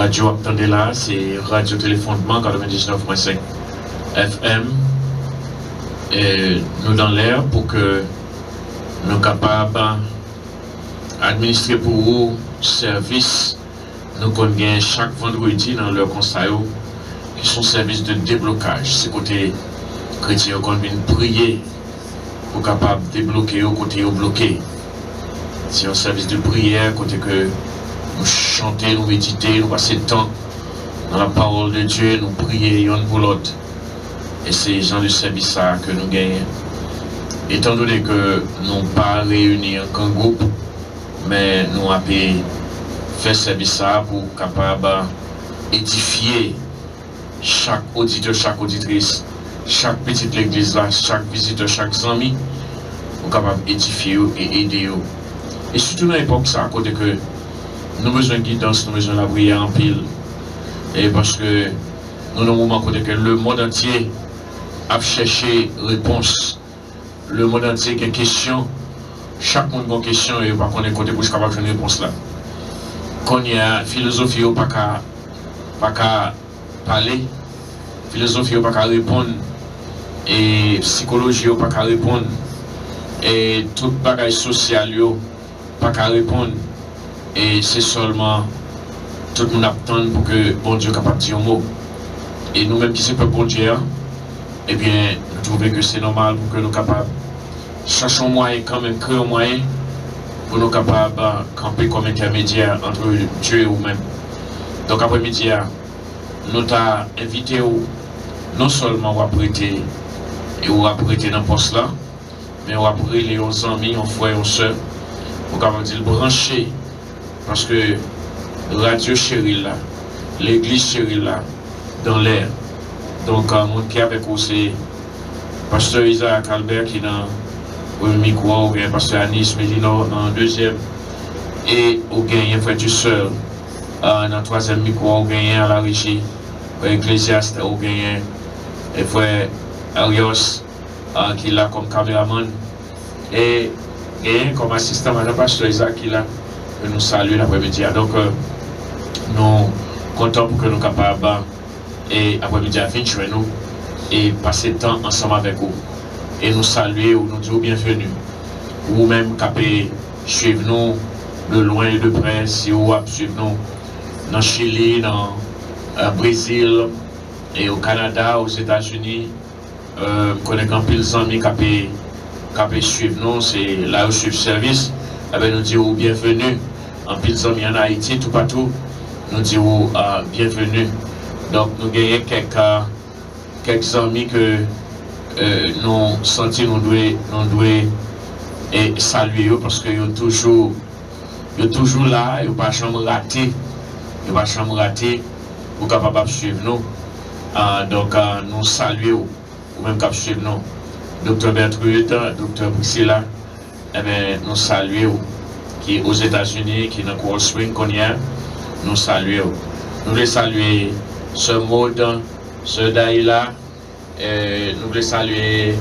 radio attendez là, c'est Radio Téléfondement 99.5 FM. Et nous dans l'air pour que nous soyons capables d'administrer pour vous service nous connaissons chaque vendredi dans leur conseil qui sont services de déblocage. C'est côté chrétien qu'on vient prier pour capable de débloquer au côté bloqué. C'est un service de prière côté que nous chanter, nous méditer, nous passer le temps dans la parole de Dieu, nous prier l'un pour l'autre. Et c'est les gens de service ça que nous gagnons. Étant donné que nous pas réunis en groupe, mais nous avons fait service ça pour capable édifier chaque auditeur, chaque auditrice, chaque petite église là, chaque visiteur, chaque ami, pour capable édifier et aider. Et surtout dans l'époque ça, à côté que nous avons besoin de guidance, nous avons besoin de la prière en pile. Et parce que nous avons un moment côté que le monde entier a cherché réponse. Le monde entier a une question. Chaque monde a une question et par contre, côté pour capable de une réponse là. Quand il y a philosophie, pas qu'à parler, philosophie, pas qu'à répondre, et psychologie, pas qu'à répondre, et tout bagage social, pas qu'à répondre. Et c'est seulement tout le monde attend pour que bon Dieu capable de dire un mot. Et nous-mêmes qui sommes pas bon Dieu, eh bien, nous trouvons que c'est normal pour que nous capables chercher un moyen, quand même, créer un moyen pour nous capables de camper comme intermédiaire entre Dieu et nous-mêmes. Donc après-midi, nous t'avons invité non seulement à prêter et à prêter dans le poste là, mais à prêter aux amis, aux frères, aux soeurs, pour capable dire brancher. Parce que Radio Chérie là, l'église Chérie là, dans l'air. Donc, mon qui est avec vous, c'est Pasteur Isaac Albert qui est dans le micro, ou bien Pasteur Anis Mélino dans le deuxième. Et au gagnant, frère du soeur, dans le troisième micro, au gagnant à la régie, Ecclésiaste, au gagnant, et frère Arios qui est là comme caméraman. Et gagnant comme assistant, madame Pasteur Isaac qui est là. Nous saluons l'après-midi. Donc, nous comptons pour que nous soyons capables et après-midi à venir chez nous et passer le temps ensemble avec vous. Et nous saluer, nous dire bienvenue. Ou même capable suivre nous de loin et de près, si vous suivre nous dans le Chili, dans le Brésil et au Canada, aux États-Unis. Nous connaissons un peu les amis qui suivre nous, c'est là où suivre le service. Nous disons bienvenue en pile amis en Haïti, tout partout. Nous disons bienvenue. Donc nous gagnons quelques amis que nous sentons nous devons saluer parce qu'ils sont toujours là, ils ne sont pas jamais ratés. Ils ne sont pas jamais ratés pour capable suivre nous. Donc nous saluons ou même capable suivre nous. Docteur Bertrude, Docteur Priscilla, nous saluons qui est aux États-Unis, qui est dans Coral Spring, nous saluons. Nous voulons saluer ce Maud, ce Daïla, nous voulons saluer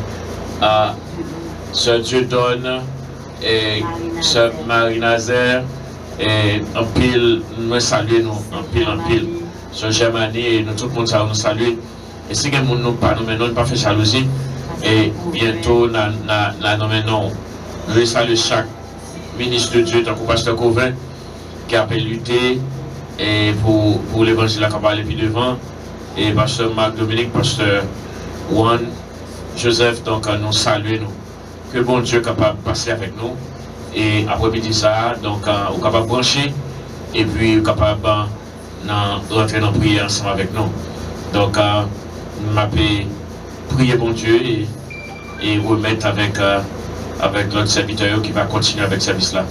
ce Dieudonne, et ce Marie Nazaire, et en pile, nous saluons, en pile, ce Germanie, et nous tout le monde nous salue. Et si quelqu'un nous parle, nous ne pas fait jalousie, et bientôt, nous voulons saluer chaque ministre de Dieu, tant que pasteur Covin, qui a lutté pour l'évangile à Kabbalah et puis devant, et pasteur Marc Dominique, pasteur Juan Joseph, donc nous saluons nous. Que bon Dieu est capable de passer avec nous. Et après-midi ça, donc on est capable de brancher, et puis on est capable de rentrer dans la prière ensemble avec nous. Donc, nous m'appelons prier bon Dieu et remettre avec notre serviteur qui va continuer avec ce service-là.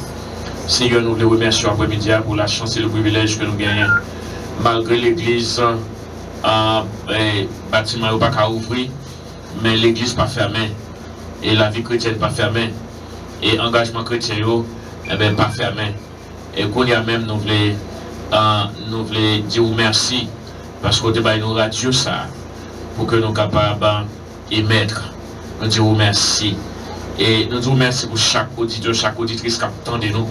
Seigneur, nous les remercions après-midi pour la chance et le privilège que nous gagnons. Malgré l'église, bâtiment n'est pas ouvrir, mais l'église pas fermée. Et la vie chrétienne pas fermée. Et l'engagement chrétien pas fermé. Et qu'on y a même, nous voulons dire merci. Parce qu'on nous radio ça. Pour que nous soyons capables d'émettre. Nous disons merci. Et nous disons merci pour chaque auditeur, chaque auditrice qui attend de nous.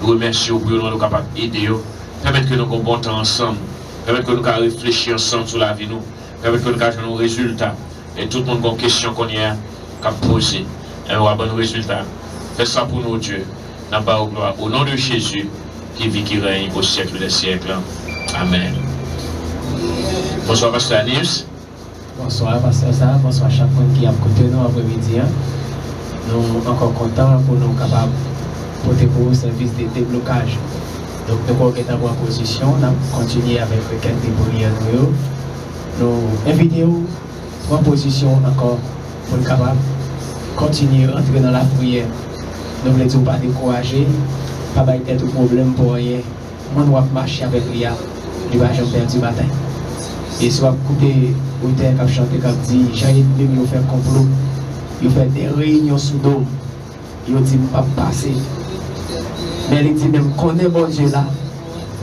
Nous remercions pour nous capables d'aider. Permettre que nous ayons bon temps ensemble. permettre que nous puissions réfléchir ensemble sur la vie, nous, permettre que nous puissions nos résultats. Et tout le monde a une question qu'on y a posée. Et on a un bon résultat. Fais ça pour nous, Dieu. N'a pas au gloire. Au nom de Jésus, qui vit, qui règne au siècle des siècles. Amen. Bonsoir, Pasteur Anis. Bonsoir, Pasteur Sarr. Bonsoir, chaque monde qui a écouté nous après-midi. Nous sommes encore contents pour nous capables de porter pour le service de déblocage. Donc, nous sommes en position. Nous continuons avec quelques prières. Nous invitons en position encore pour être capable de continuer à entrer dans la prière. Nous ne voulons pas décourager, pas de tout problème pour rien. Nous doit marcher avec lui, il va jamais perdre du bataille. Et si vous écoutez l'auteur qui a chanté, qui a dit, j'ai fait complot, il fait des réunions sous dôme, il dit, pas passer. Mais il dit, même connaît bon Dieu là,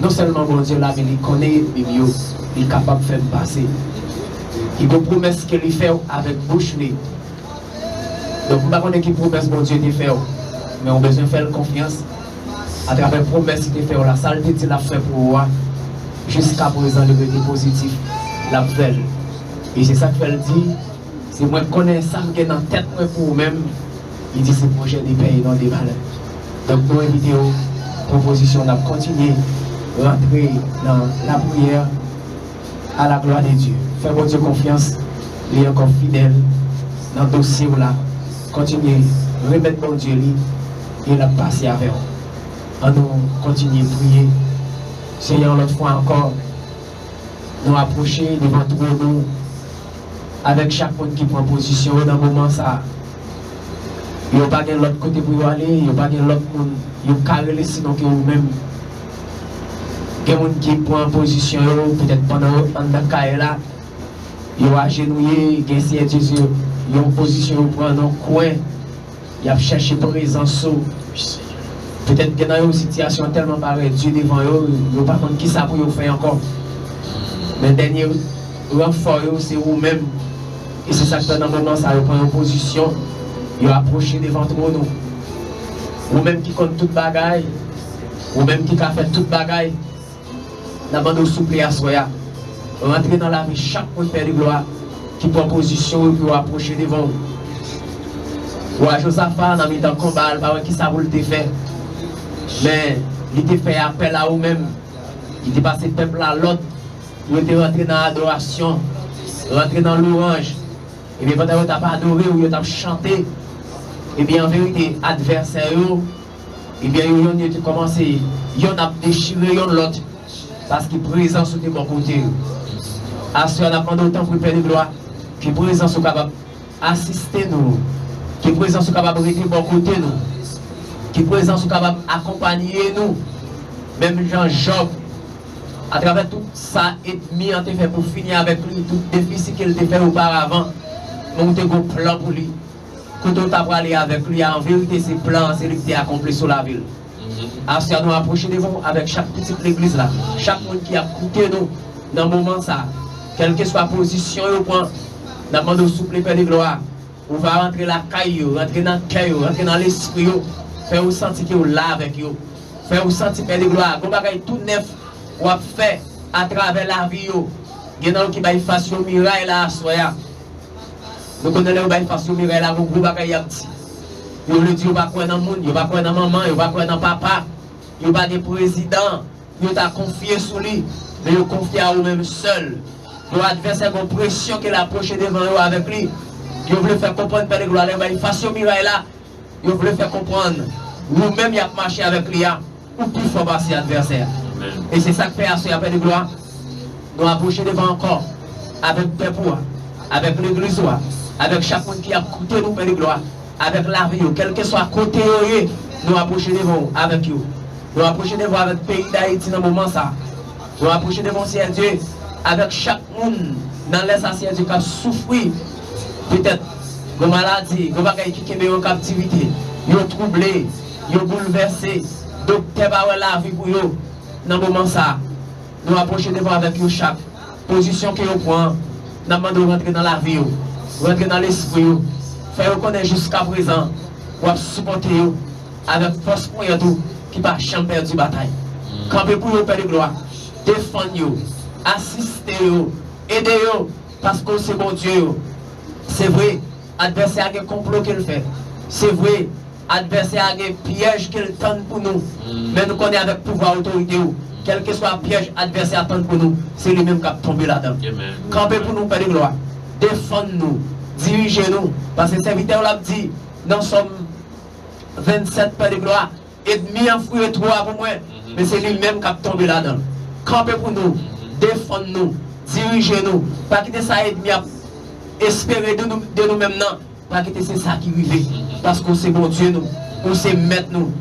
non seulement bon Dieu là, mais il connaît mieux, il est capable de faire passer. Il y a une promesse qu'il fait avec bouche. Donc, nous ne savons pas quelle promesse bon Dieu te fait, mais on a besoin de faire confiance à travers la promesse qu'il te fait, la saleté qu'il a fait pour moi, jusqu'à présent, le côté positif, la fait. Et c'est ça qu'il dit, c'est moi qui connais ça, qui est dans la tête pour vous-même, il dit c'est projet des pays, non des malheurs. Donc, nous invitons proposition de continuer à rentrer dans la prière à la gloire de Dieu. Fais bon Dieu confiance, il est encore fidèle dans le dossier là. Continuez, remettre bon Dieu et la passer avec vous. On nous continue à prier. Seigneur, l'autre fois encore, nous approcher devant nous avec chaque monde qui prend position dans le moment ça. Il n'y a pas de l'autre côté pour y aller, il n'y a pas de l'autre monde, il y a carré sinon que vous-même. Il y a des gens qui prend position, peut-être pendant le cas là, il y a agenouillé, il y a Jésus, il y a une position pour prendre un coin, il y a cherché présence. Peut-être que dans une situation tellement pareille, Dieu devant eux, il n'y a pas de qui ça pour faire encore. Mais dernier renfort, c'est vous-même. Et c'est ça que dans le moment, ça prend une position, il a approché devant nous. Vous-même qui compte toute bagaille, vous-même qui a fait toute bagaille, d'abord nous souffler à soi. Rentrer dans la vie, chaque point de Père de gloire qui prend position pour approcher devant vous. Ouais, Josaphat, dans le combat, qui ça vous le fait. Mais il était fait appel à vous-même. Il était passé peuple à l'autre. Il était rentré dans l'adoration, rentré dans l'orange. Et bien, quand vous n'avez pas adoré ou vous avez chanté, et bien en vérité, adversaire, et bien ils ont commencé, ils ont déchiré l'autre parce qu'il est présent sur tes bons côtés. À ce qu'on a pris autant pour le Père de gloire, qui est présent sur capable assister nous, qui est présent sur capable de bon côté nous, qui est présent sur capable accompagner nous, même Jean-Job, à travers tout ça, ennemi a été fait pour finir avec lui, tout déficit qu'il a fait auparavant, nous avons un plan pour lui. Quand on a parlé avec lui, en vérité, ces plans, c'est lui qui a accompli sur la ville. Alors, si nous approchons devant avec chaque petite église là, chaque monde qui a écouté nous, dans le moment ça, quelle que soit la position, au point, dans le souple Père de gloire, on va rentrer la caille, rentrer dans le cœur, rentrer dans l'esprit, faire vous sentir que vous là avec vous, faire vous sentir Père de gloire, vous avez tout neuf, vous avez fait à travers la vie, il y a qui va faire un miracle là, soya. Nous connaissons les gens qui sont là, vous avez un petit. Vous le dites, vous ne pouvez pas dans le monde, vous ne pouvez pas dans maman, vous ne pouvez pas dans papa, vous ne pouvez pas dans président, vous avez confié sur lui, mais vous confiez à vous-même seul. Vos adversaires ont pression qu'il approche devant vous avec lui. Vous voulez faire comprendre, Père de gloire, il fasse un miracle là, vous voulez faire comprendre. Vous-même, il a marché avec lui, ou plus fort passer adversaire. Et c'est ça que fait à ce Père de gloire. Nous approcher devant encore, avec Père pour avec l'église, avec chaque monde qui a écouté nous, Père de gloire, avec la vie, quel que soit côté, nous approcher devant avec vous. Nous approcher devant avec le pays d'Haïti dans le moment ça. Nous approcher devant Seigneur Dieu avec chaque monde dans les Seigneur Dieu qui a souffert, peut-être, de maladie, de bagaille qui est en captivité, ils ont troublé, ils ont bouleversé, docteur va la vie pour eux. Dans le moment ça, nous approcher devant avec vous chaque position que vous prenez, nous demandons rentrer dans la vie, rentrer dans l'esprit, faire reconnaître jusqu'à présent, ou supporter avec force pour tout qui va jamais perdre du bataille. Campez pour vous, Père de gloire, défendez-vous, assistez-vous, aidez-vous, parce que c'est bon Dieu. C'est vrai, adversaire a un complot qu'il fait. C'est vrai, adversaire a un piège qu'il tente pour nous. Mais nous connaissons avec pouvoir autorité. Quel que soit le piège adversaire tente pour nous, c'est lui-même qui a tombé là-dedans. Campez pour nous, Père de gloire. Défendez-nous, dirigez-nous. Parce que le serviteur l'a dit, nous sommes 27 Père de gloire. Et demi en fruit et trois pour moi. Mais c'est lui-même qui a tombé là-dedans. Campez pour nous, défendez-nous, dirigez-nous. Pas quitter ça et demi à espérer de nous mêmes. Pas quitter c'est ça qui arrive. Parce que c'est bon Dieu nous. Ou c'est maître nous.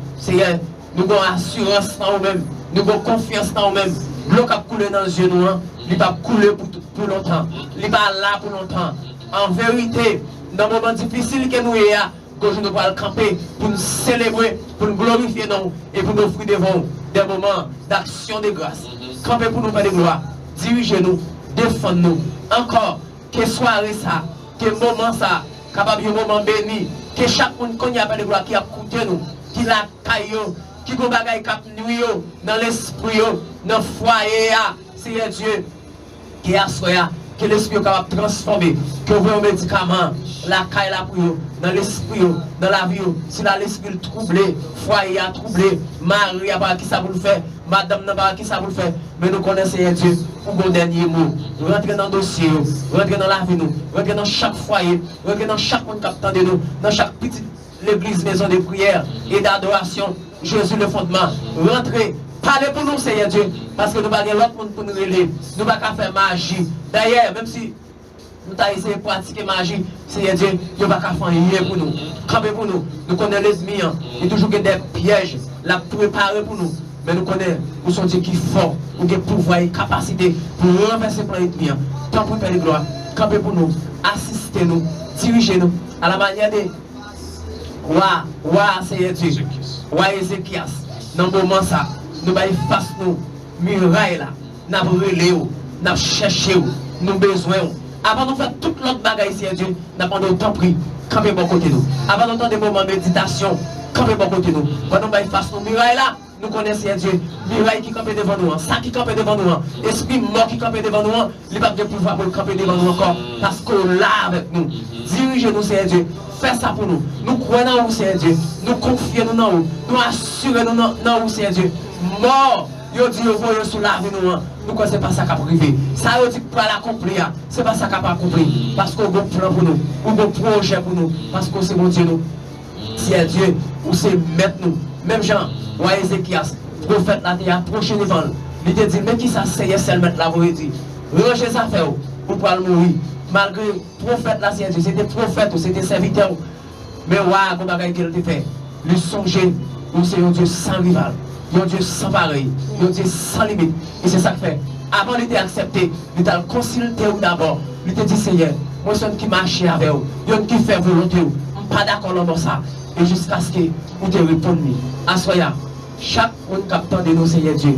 Nous avons assurance dans nous-mêmes. Nous avons confiance dans nous-mêmes. L'eau qui a coulé dans les yeux nous, il va couler pour longtemps. Il va là pour longtemps. En vérité, dans le moment difficile que nous ayons, que nous allons camper pour nous célébrer, pour nous glorifier nous et pour nous offrir devant des moments d'action de grâce. Camper pour nous faire de gloire. Dirigez-nous, défendez-nous. Encore, que soirée ça, que moment ça, capable de moment béni, que chaque monde qui a pas de gloire qui a coûté nous, qui l'a caillé, qui a bagaille cap nuit dans l'esprit, dans le foyer, c'est Dieu qui a soya, que l'esprit est capable de transformer, que vous un médicament, la caille là pour vous, dans l'esprit, dans la vie, si l'esprit troublé, foyer a troublé, Marie a pas qui ça vous le fait, madame n'a pas qui ça vous le fait, mais nous connaissons Dieu pour vos derniers mots. Rentrez dans le dossier, rentrez dans la vie, rentrez dans chaque foyer, rentrez dans chaque monde qui attend de nous, dans chaque petite l'église, maison de prière et d'adoration. Jésus le fondement. Rentrez. Parlez pour nous, Seigneur Dieu. Parce que nous n'avons pas l'autre monde pour nous relayer. Nous n'avons pas faire magie. D'ailleurs, même si nous avons essayé de pratiquer magie, Seigneur Dieu, nous n'avons pas faire rien pour nous. Campez pour nous. Nous connaissons l'ennemi. Il y a toujours des pièges. La préparer pour nous. Mais nous connaissons, nous sommes Dieu qui est fort. Nous avons pouvoir et capacité pour renverser pour l'ennemi. Tant pour faire de gloire. Campez pour nous. Assistez-nous. Dirigez-nous à la manière de Seigneur Dieu. Ézéchias. Dans le moment ça, nous allons face nous, muraille là, nous allons relayer, nous allons chercher, nous besoin. Avant de faire toute l'autre bagaille, Seigneur Dieu, nous allons temps pris, camper bon côté nous. Avant de faire des moments de méditation, camper bon côté nous. Quand nous allons face nous, muraille là, nous connaissons Dieu, muraille qui campe devant nous, ça qui campe devant nous, esprit mort qui campe devant nous, il va de pouvoir pour camper devant nous encore, parce qu'on l'a avec nous. Dirigez-nous, Seigneur Dieu. Fais ça pour nous. Nous croyons dans vous, Seigneur Dieu. Nous confions dans vous. Nous assurons dans vous, Seigneur Dieu. Mort, vous dit vous voyez sous la vie nous. Nous connaissons pas ça qui a privé. Ça vous dit pas l'accomplir. C'est pas ça qui a pas accompli. Parce qu'on a un plan pour nous. On a un projet pour nous. Parce que c'est mon Dieu nous. Seigneur Dieu, ou c'est mettre nous. Même Jean, ou Ézéchias, prophète là, il a approché devant nous. Il te dit, mais qui ça c'est seul mettre là, vous dit. Rangez ça fait ou pour mourir. Malgré le prophète là, c'était prophète ou c'était serviteur. Mais ouais, comme bagaille qu'il te fait. Le songer, nous c'est un Dieu sans rival, un Dieu sans pareil, un Dieu sans limite. Et c'est ça que fait. Avant de t'accepter, il t'a consulté d'abord. Il t'a dit, Seigneur, moi je suis qui marche avec vous, je qui fait volonté, je ne suis pas d'accord dans ça. Et jusqu'à ce que vous te répondiez. À soya, chaque monde qui attend de nous, Seigneur Dieu,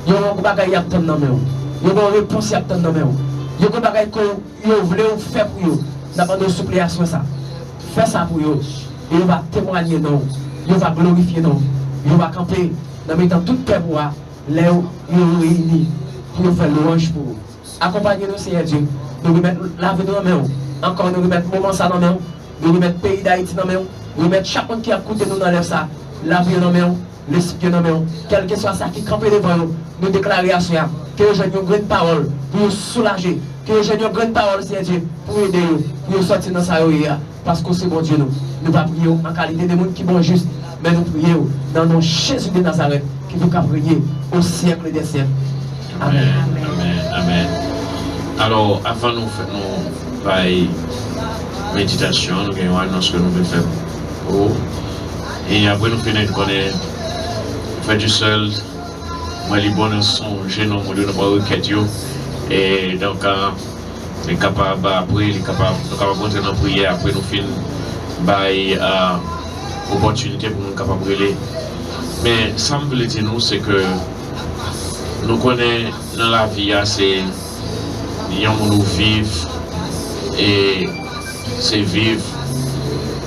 il y a un bagaille qui attend dans nous. Il y a une réponse qui attend dans nous. Il y a des choses que vous voulez faire pour vous. D'abord, nous souplez à ça. Faites ça pour vous. Et vous va témoigner nous. Vous va glorifier nous. Vous va camper dans mettant toute paix pour vous. Là où vous réunis pour faire louange pour vous. Accompagnez-nous, Seigneur Dieu. Nous remettons la vie dans nos mains. Encore, nous remettons le moment ça dans nos mains. Nous remettons le pays d'Haïti dans nos mains. Nous remettons chaque monde qui a écouté nous dans l'air ça. La vie dans nos mains. L'esprit dans nos mains. Quel que soit ça qui campe devant nous. Nous déclarons à soi que j'ai une grande parole pour nous soulager. Que j'ai une grande parole, Seigneur Dieu, pour aider nous, pour nous sortir dans sa rue. Parce que c'est bon Dieu nous. Nous ne pas prier en qualité de monde qui sont juste, mais nous prions dans le nom de Jésus de Nazareth, qui vous prier au siècle des siècles. Amen. Amen. Amen. Alors, avant nous faire nos méditation, nous avons annonce que nous devons faire. Oh. Et après nous finissons, nous faire du seul. Moi, les bons songes, nous ne pas requêter. Et donc, les capables après, les capables de rentrer dans la prière, après nous finissons par opportunité pour nous capables de brûler. Mais ça me plaît nous, c'est que nous connaissons dans la vie, c'est nous vivre et c'est vivre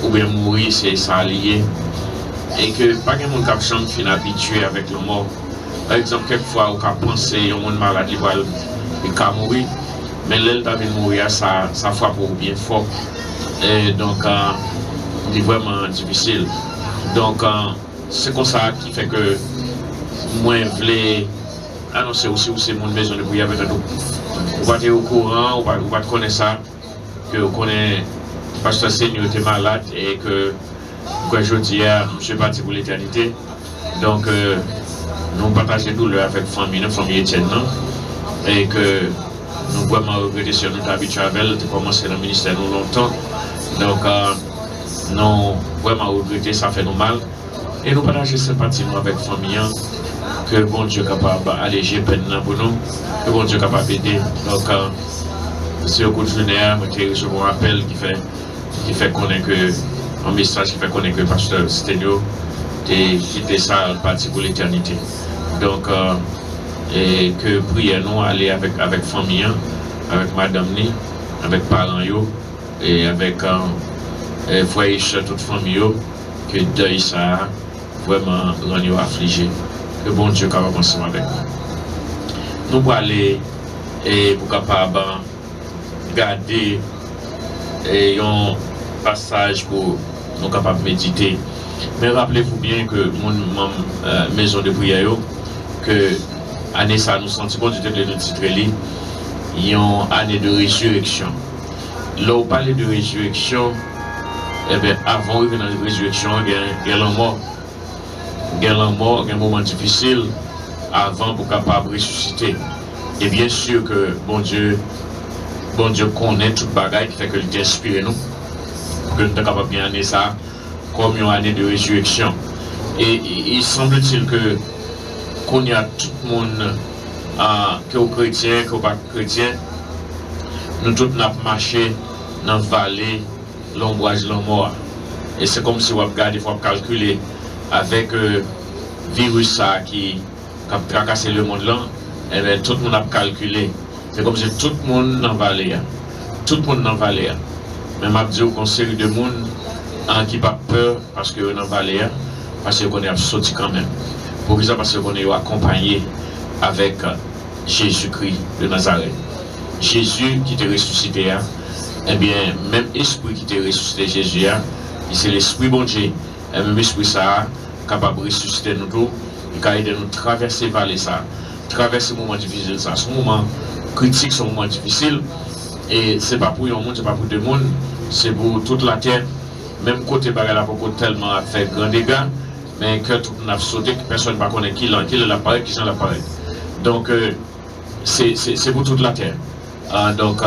ou bien mourir, c'est ça lié. Et que pas de monde qui sont habitué avec le mort. Par exemple, quelquefois, on peut penser que un monde malade, il a mouru. Mais l'elle a mourir, ça frappe bien fort. Et donc, c'est vraiment difficile. Donc, c'est comme ça qui fait que moi, je voulais annoncer aussi où c'est mon maison de prière avec nous. Vous êtes au courant, vous pas connaître ça, que vous connaissez Pasteur Seigneur était malade et que je dis, je suis parti pour l'éternité. Donc, nous partageons douleur avec la famille Etienne, et que nous vraiment regretter si nous habitués avec elle, de commencer dans le ministère nous longtemps. Donc, nous vraiment regretter, ça fait nous mal. Et nous partageons cette partie avec la famille, que bon Dieu est capable d'alléger peine pour nous, que bon Dieu est capable d'aider. Donc, c'est au coup de lunaire, je reçois un appel qui fait connaître que, un message qui fait connaître que le pasteur Sténio a quitté ça parti pour l'éternité. Donc, et que prière nous aller avec famille, avec madame ni, avec parents yo, et avec foyer toute famille yo, que deuil ça vraiment rend affligé. Que bon Dieu capable ensemble avec nous. Nous pour aller et pour capable garder un passage pour nous capables de méditer. Mais rappelez-vous bien que mon maison de prière, que année ça nous sentons du titre de notre titre, il y a une année de résurrection. Là où parler de résurrection, eh bien, avant de venir dans la résurrection, il y a la mort. Il y a la mort, il y a un moment difficile avant pour capable de ressusciter. Et bien sûr que bon Dieu connaît toute bagaille qui fait que il inspire nous. Que nous sommes capables de bien année ça comme une année de résurrection. Et il semble-t-il que qu'on y a tout le monde, que aux chrétiens, que aux pas chrétiens, nous tous n'avons marché dans la vallée, l'ombrage de la mort. Et c'est comme si on regarde, il faut calculer avec le virus qui a tracassé le monde là, et bien tout le monde a calculé. C'est comme si tout le monde dans la vallée. Tout le monde dans la vallée. Mais je dis qu'on série de monde qui n'a pas peur parce que dans la vallée, parce qu'on est sorti quand même. Pour ça, parce qu'on est accompagné avec Jésus-Christ de Nazareth. Jésus qui t'a ressuscité, eh bien, même esprit qui t'a ressuscité Jésus, c'est l'esprit bon Dieu. Et même esprit ça, capable de ressusciter nous tous, il a aidé nous traverser la vallée ça, traverser le moment difficile ça. Ce moment critique, ce moment difficile. Et ce n'est pas pour un monde, ce n'est pas pour deux mondes, c'est pour toute la terre. Même côté bagarre la beaucoup tellement a fait grand dégâts, mais que tout le monde a sauté, que personne ne va connaître qui est l'appareil, qui sont l'appareil. Donc, c'est pour toute la terre. Donc,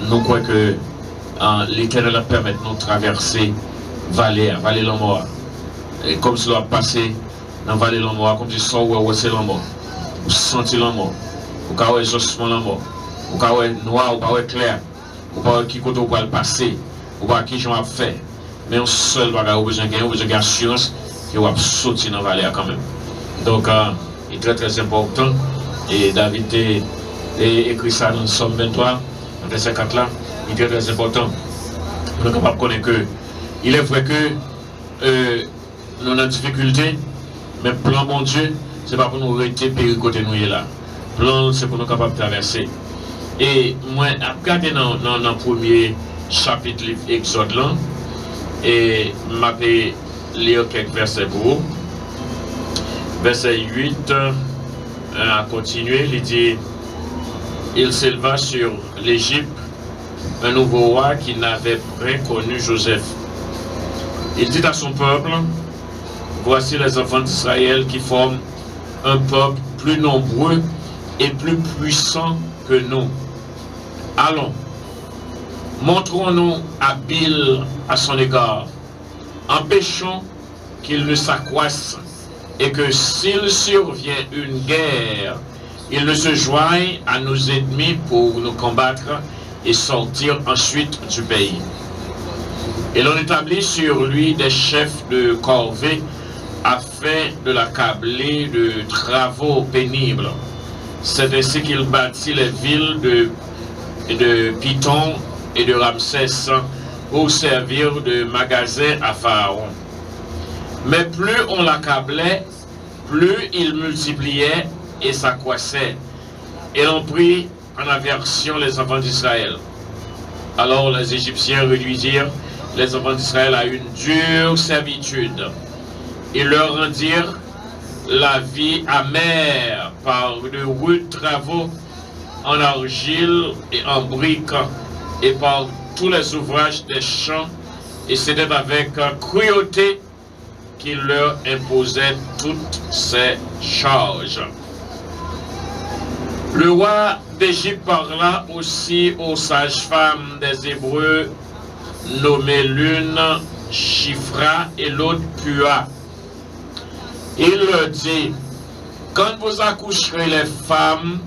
nous croyons que l'Éternel a permis de nous traverser vallée la mort. Et comme cela a passé dans la vallée la mort, comme si ça c'est la mort, vous sentez la mort, vous avez exaucement la mort, vous avez noir, vous avez clair, vous avez qui côté vous le passer, vous avez qui j'en ai fait. Mais un seul bagage, vous avez besoin d'assurance que vous avez sauté dans la vallée quand même. Donc, il est très très important. Et David a écrit ça dans Somme 23, dans verset 4 là, il est très très important. Nous sommes capables de connaître que il est vrai que nous avons des difficultés, mais plan bon Dieu, ce n'est pas pour nous arrêter périr côté nous là. Plan, c'est pour nous capables de traverser. Et moi, regardez dans le premier chapitre livre Exode là, et je vais lire quelques versets pour vous. Verset 8 à continuer, il dit: il s'éleva sur l'Égypte un nouveau roi qui n'avait rien connu Joseph. Il dit à son peuple: voici les enfants d'Israël qui forment un peuple plus nombreux et plus puissant que nous. Allons, montrons-nous habiles à son égard, empêchons qu'il ne s'accroisse et que s'il survient une guerre, il ne se joigne à nos ennemis pour nous combattre et sortir ensuite du pays. Et l'on établit sur lui des chefs de corvée afin de l'accabler de travaux pénibles. C'est ainsi qu'il bâtit les villes de Python et de Ramsès pour servir de magasin à Pharaon. Mais plus on l'accablait, plus il multipliait et s'accroissait. et l'on prit en aversion les enfants d'Israël. Alors les Égyptiens réduisirent les enfants d'Israël à une dure servitude. Ils leur rendirent la vie amère par de rudes travaux en argile et en briques et par tous les ouvrages des champs, et c'était avec cruauté qu'il leur imposait toutes ces charges. Le roi d'Égypte parla aussi aux sages-femmes des Hébreux, nommées l'une Shifra et l'autre Pua. Il leur dit, quand vous accoucherez les femmes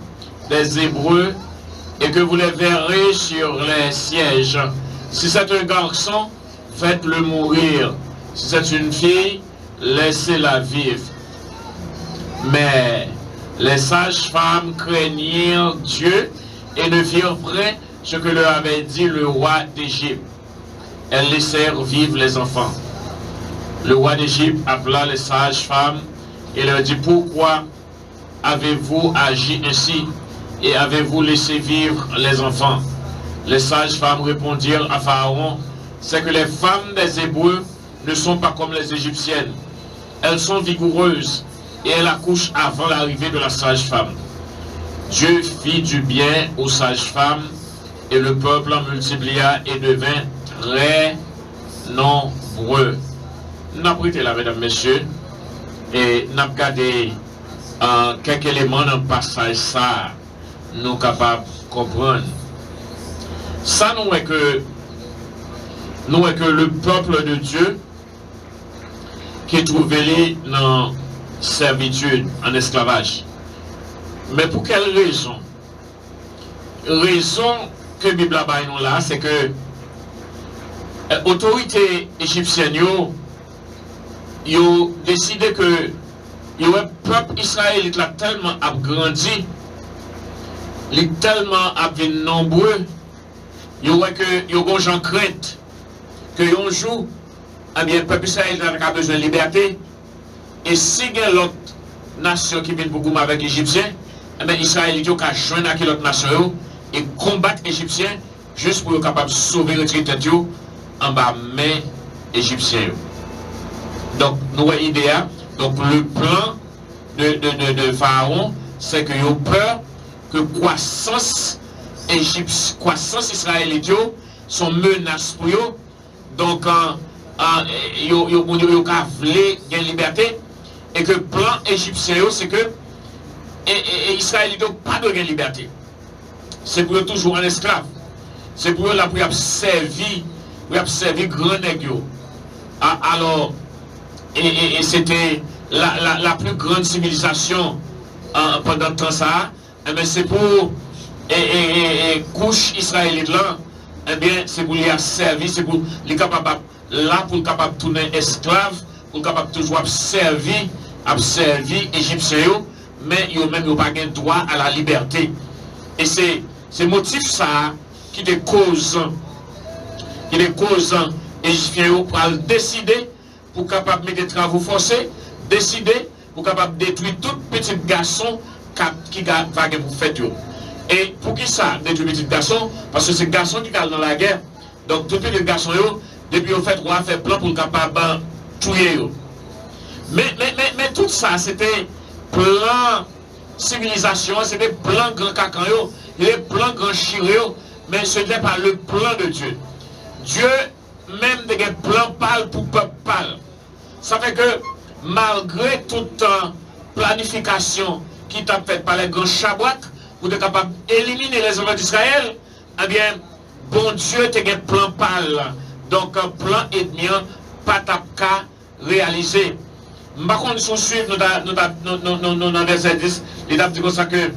des Hébreux et que vous les verrez sur les sièges, si c'est un garçon, faites-le mourir. Si c'est une fille, laissez-la vivre. Mais les sages-femmes craignirent Dieu et ne firent vrai ce que leur avait dit le roi d'Égypte. Elles laissèrent vivre les enfants. Le roi d'Égypte appela les sages-femmes et leur dit, pourquoi avez-vous agi ainsi et avez-vous laissé vivre les enfants? Les sages-femmes répondirent à Pharaon, c'est que les femmes des Hébreux ne sont pas comme les Égyptiennes. Elles sont vigoureuses et elles accouchent avant l'arrivée de la sage-femme. Dieu fit du bien aux sages-femmes et le peuple en multiplia et devint très nombreux. Nous avons prêté là, mesdames, messieurs, et nous avons regardé quelques éléments dans le passage, ça, nous sommes capables de comprendre. Ça, nous est que le peuple de Dieu qui est trouvé dans servitude, en esclavage. Mais pour quelle raison? Raison que la Bible a là, c'est que l'autorité égyptienne a décidé que le peuple israélite a tellement grandi, il est tellement nombreux, il y a des gens craintent que un jour, le peuple israélite a besoin de liberté. Et si il y a l'autre nation qui vient beaucoup avec les Égyptiens, les Israélites ont joindre avec l'autre nation et combattre les Égyptiens juste pour être capable de sauver le territoire en bas main égyptien. Donc, nous avons l'idée. Donc, le plan de Pharaon, c'est qu'il a peur que croissance israélite sont menaces pour eux. Donc, ils ont voulu la liberté. Et que le plan égyptien, c'est que Israël n'a pas de liberté. C'est pour eux toujours un esclave. C'est pour eux là pour servir grand nègre. Alors, et c'était la plus grande civilisation pendant le temps ça. Mais c'est pour couche israélite là, eh bien, c'est pour les servir, c'est pour les capables là pour capable de tourner esclave, pour capable toujours servir égyptiens, mais ils n'ont même pas de droit à la liberté. Et c'est motif ça qui des causes égyptiens pour décider pour capable de mettre des travaux forcés, décider pour capable de détruire tout petit garçon qui va pour faire. Et pour qui ça détruire petit garçon? Parce que c'est garçon qui est dans la guerre. Donc tout petit garçon, depuis au fait, on va faire plan pour capable de tuer. Mais tout ça, c'était plan civilisation, c'était plan grand cacan, les plan grand chiré, mais ce n'est pas le plan de Dieu. Dieu, même des plans pâles pour peuple pâle. Ça fait que, malgré toute planification qui t'a faite par les grands chabouacs, pour être capable d'éliminer les enfants d'Israël, eh bien, bon Dieu, tu as un plan pâle. Donc, un plan ennemi, pas qu'à réaliser. Par contre, si on suit dans verset 10, il a dit comme ça que,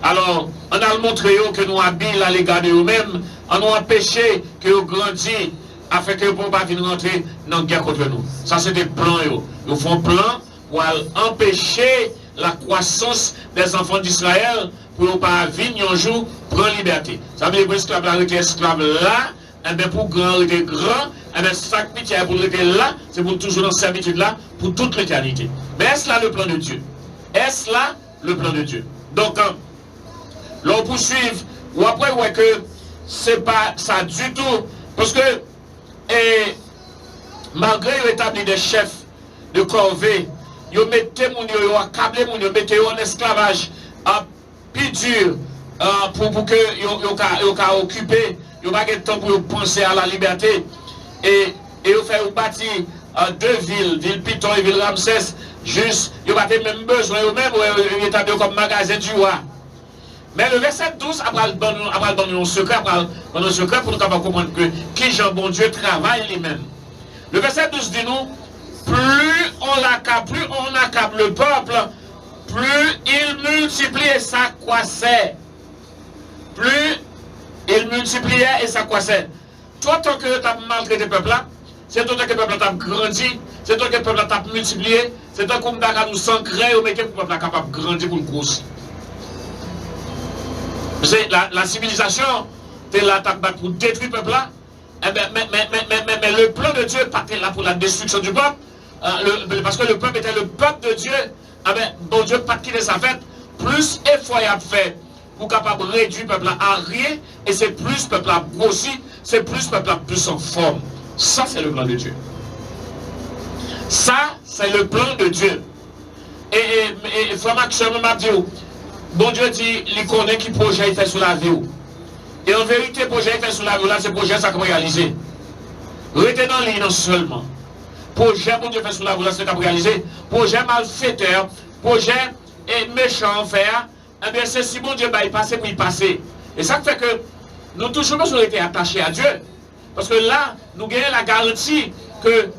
alors, on a montré que nous habiles à l'égard de nous-mêmes, on a empêché que nous grandissons, afin que nous ne pouvons pas venir rentrer dans la guerre contre nous. Ça, c'est des plans. Nous font plan pour empêcher la croissance des enfants d'Israël pour ne pas venir un jour prendre liberté. Ça veut dire que l'esclave là, esclave là, et bien pour grand, il était grand, et bien chaque petit pour rester là, c'est pour toujours dans servitude là, pour toute l'éternité. Mais est-ce là le plan de Dieu? Est-ce là le plan de Dieu? Donc, l'on poursuive, ou après, ouais, que c'est pas ça du tout. Parce que, malgré l'établi des chefs de corvée, ils mettaient mon yo, ils accablé mon yo, mettaient en esclavage, plus dur, pour que ils occupé, ils n'ont pas de temps pour penser à la liberté. Et ils fait bâtir 2 villes, ville Piton et ville Ramsès, juste, ils n'ont pas même besoin, eux-mêmes, ils établis comme magasin du roi. Mais le verset 12, après le bon secret, pour nous comprendre que qui Jean bon Dieu travaille lui-même. Le verset 12 dit nous, plus on accable le peuple, plus il multiplie et s'accroissait. Plus il multipliait et s'accroissait. Toi, tant que tu as maltraité le peuple là, c'est toi que le peuple t'a grandi, c'est toi que le peuple t'a multiplié, c'est toi qu'on a nous s'ancrer au métier pour le peuple capable de grandir pour le grossir. La civilisation, tu es là pour détruire le peuple là, mais le plan de Dieu n'est pas là pour la destruction du peuple, parce que le peuple était le peuple de Dieu, bon Dieu pas quitter sa fête, plus effort il a fait pour capable de réduire le peuple à rien, et c'est plus le peuple a grossi, c'est plus le peuple a plus en forme. Ça, c'est le plan de Dieu. Ça, c'est le plan de Dieu. Et Frère Maxime m'a dit, bon Dieu dit, il connaît qui projet il fait sur la vie. Et en vérité, le projet il fait sur la vie, là, c'est le projet ça qu'on réaliser. Retenez dans l'île seulement. Projet, bon Dieu fait sur la vie, là, c'est qu'on réaliser. Projet malfaiteur, projet méchant faire. Eh bien, c'est si bon Dieu va y passer pour y passer. Et ça fait que nous toujours nous été attachés à Dieu. Parce que là, nous gagnons la garantie que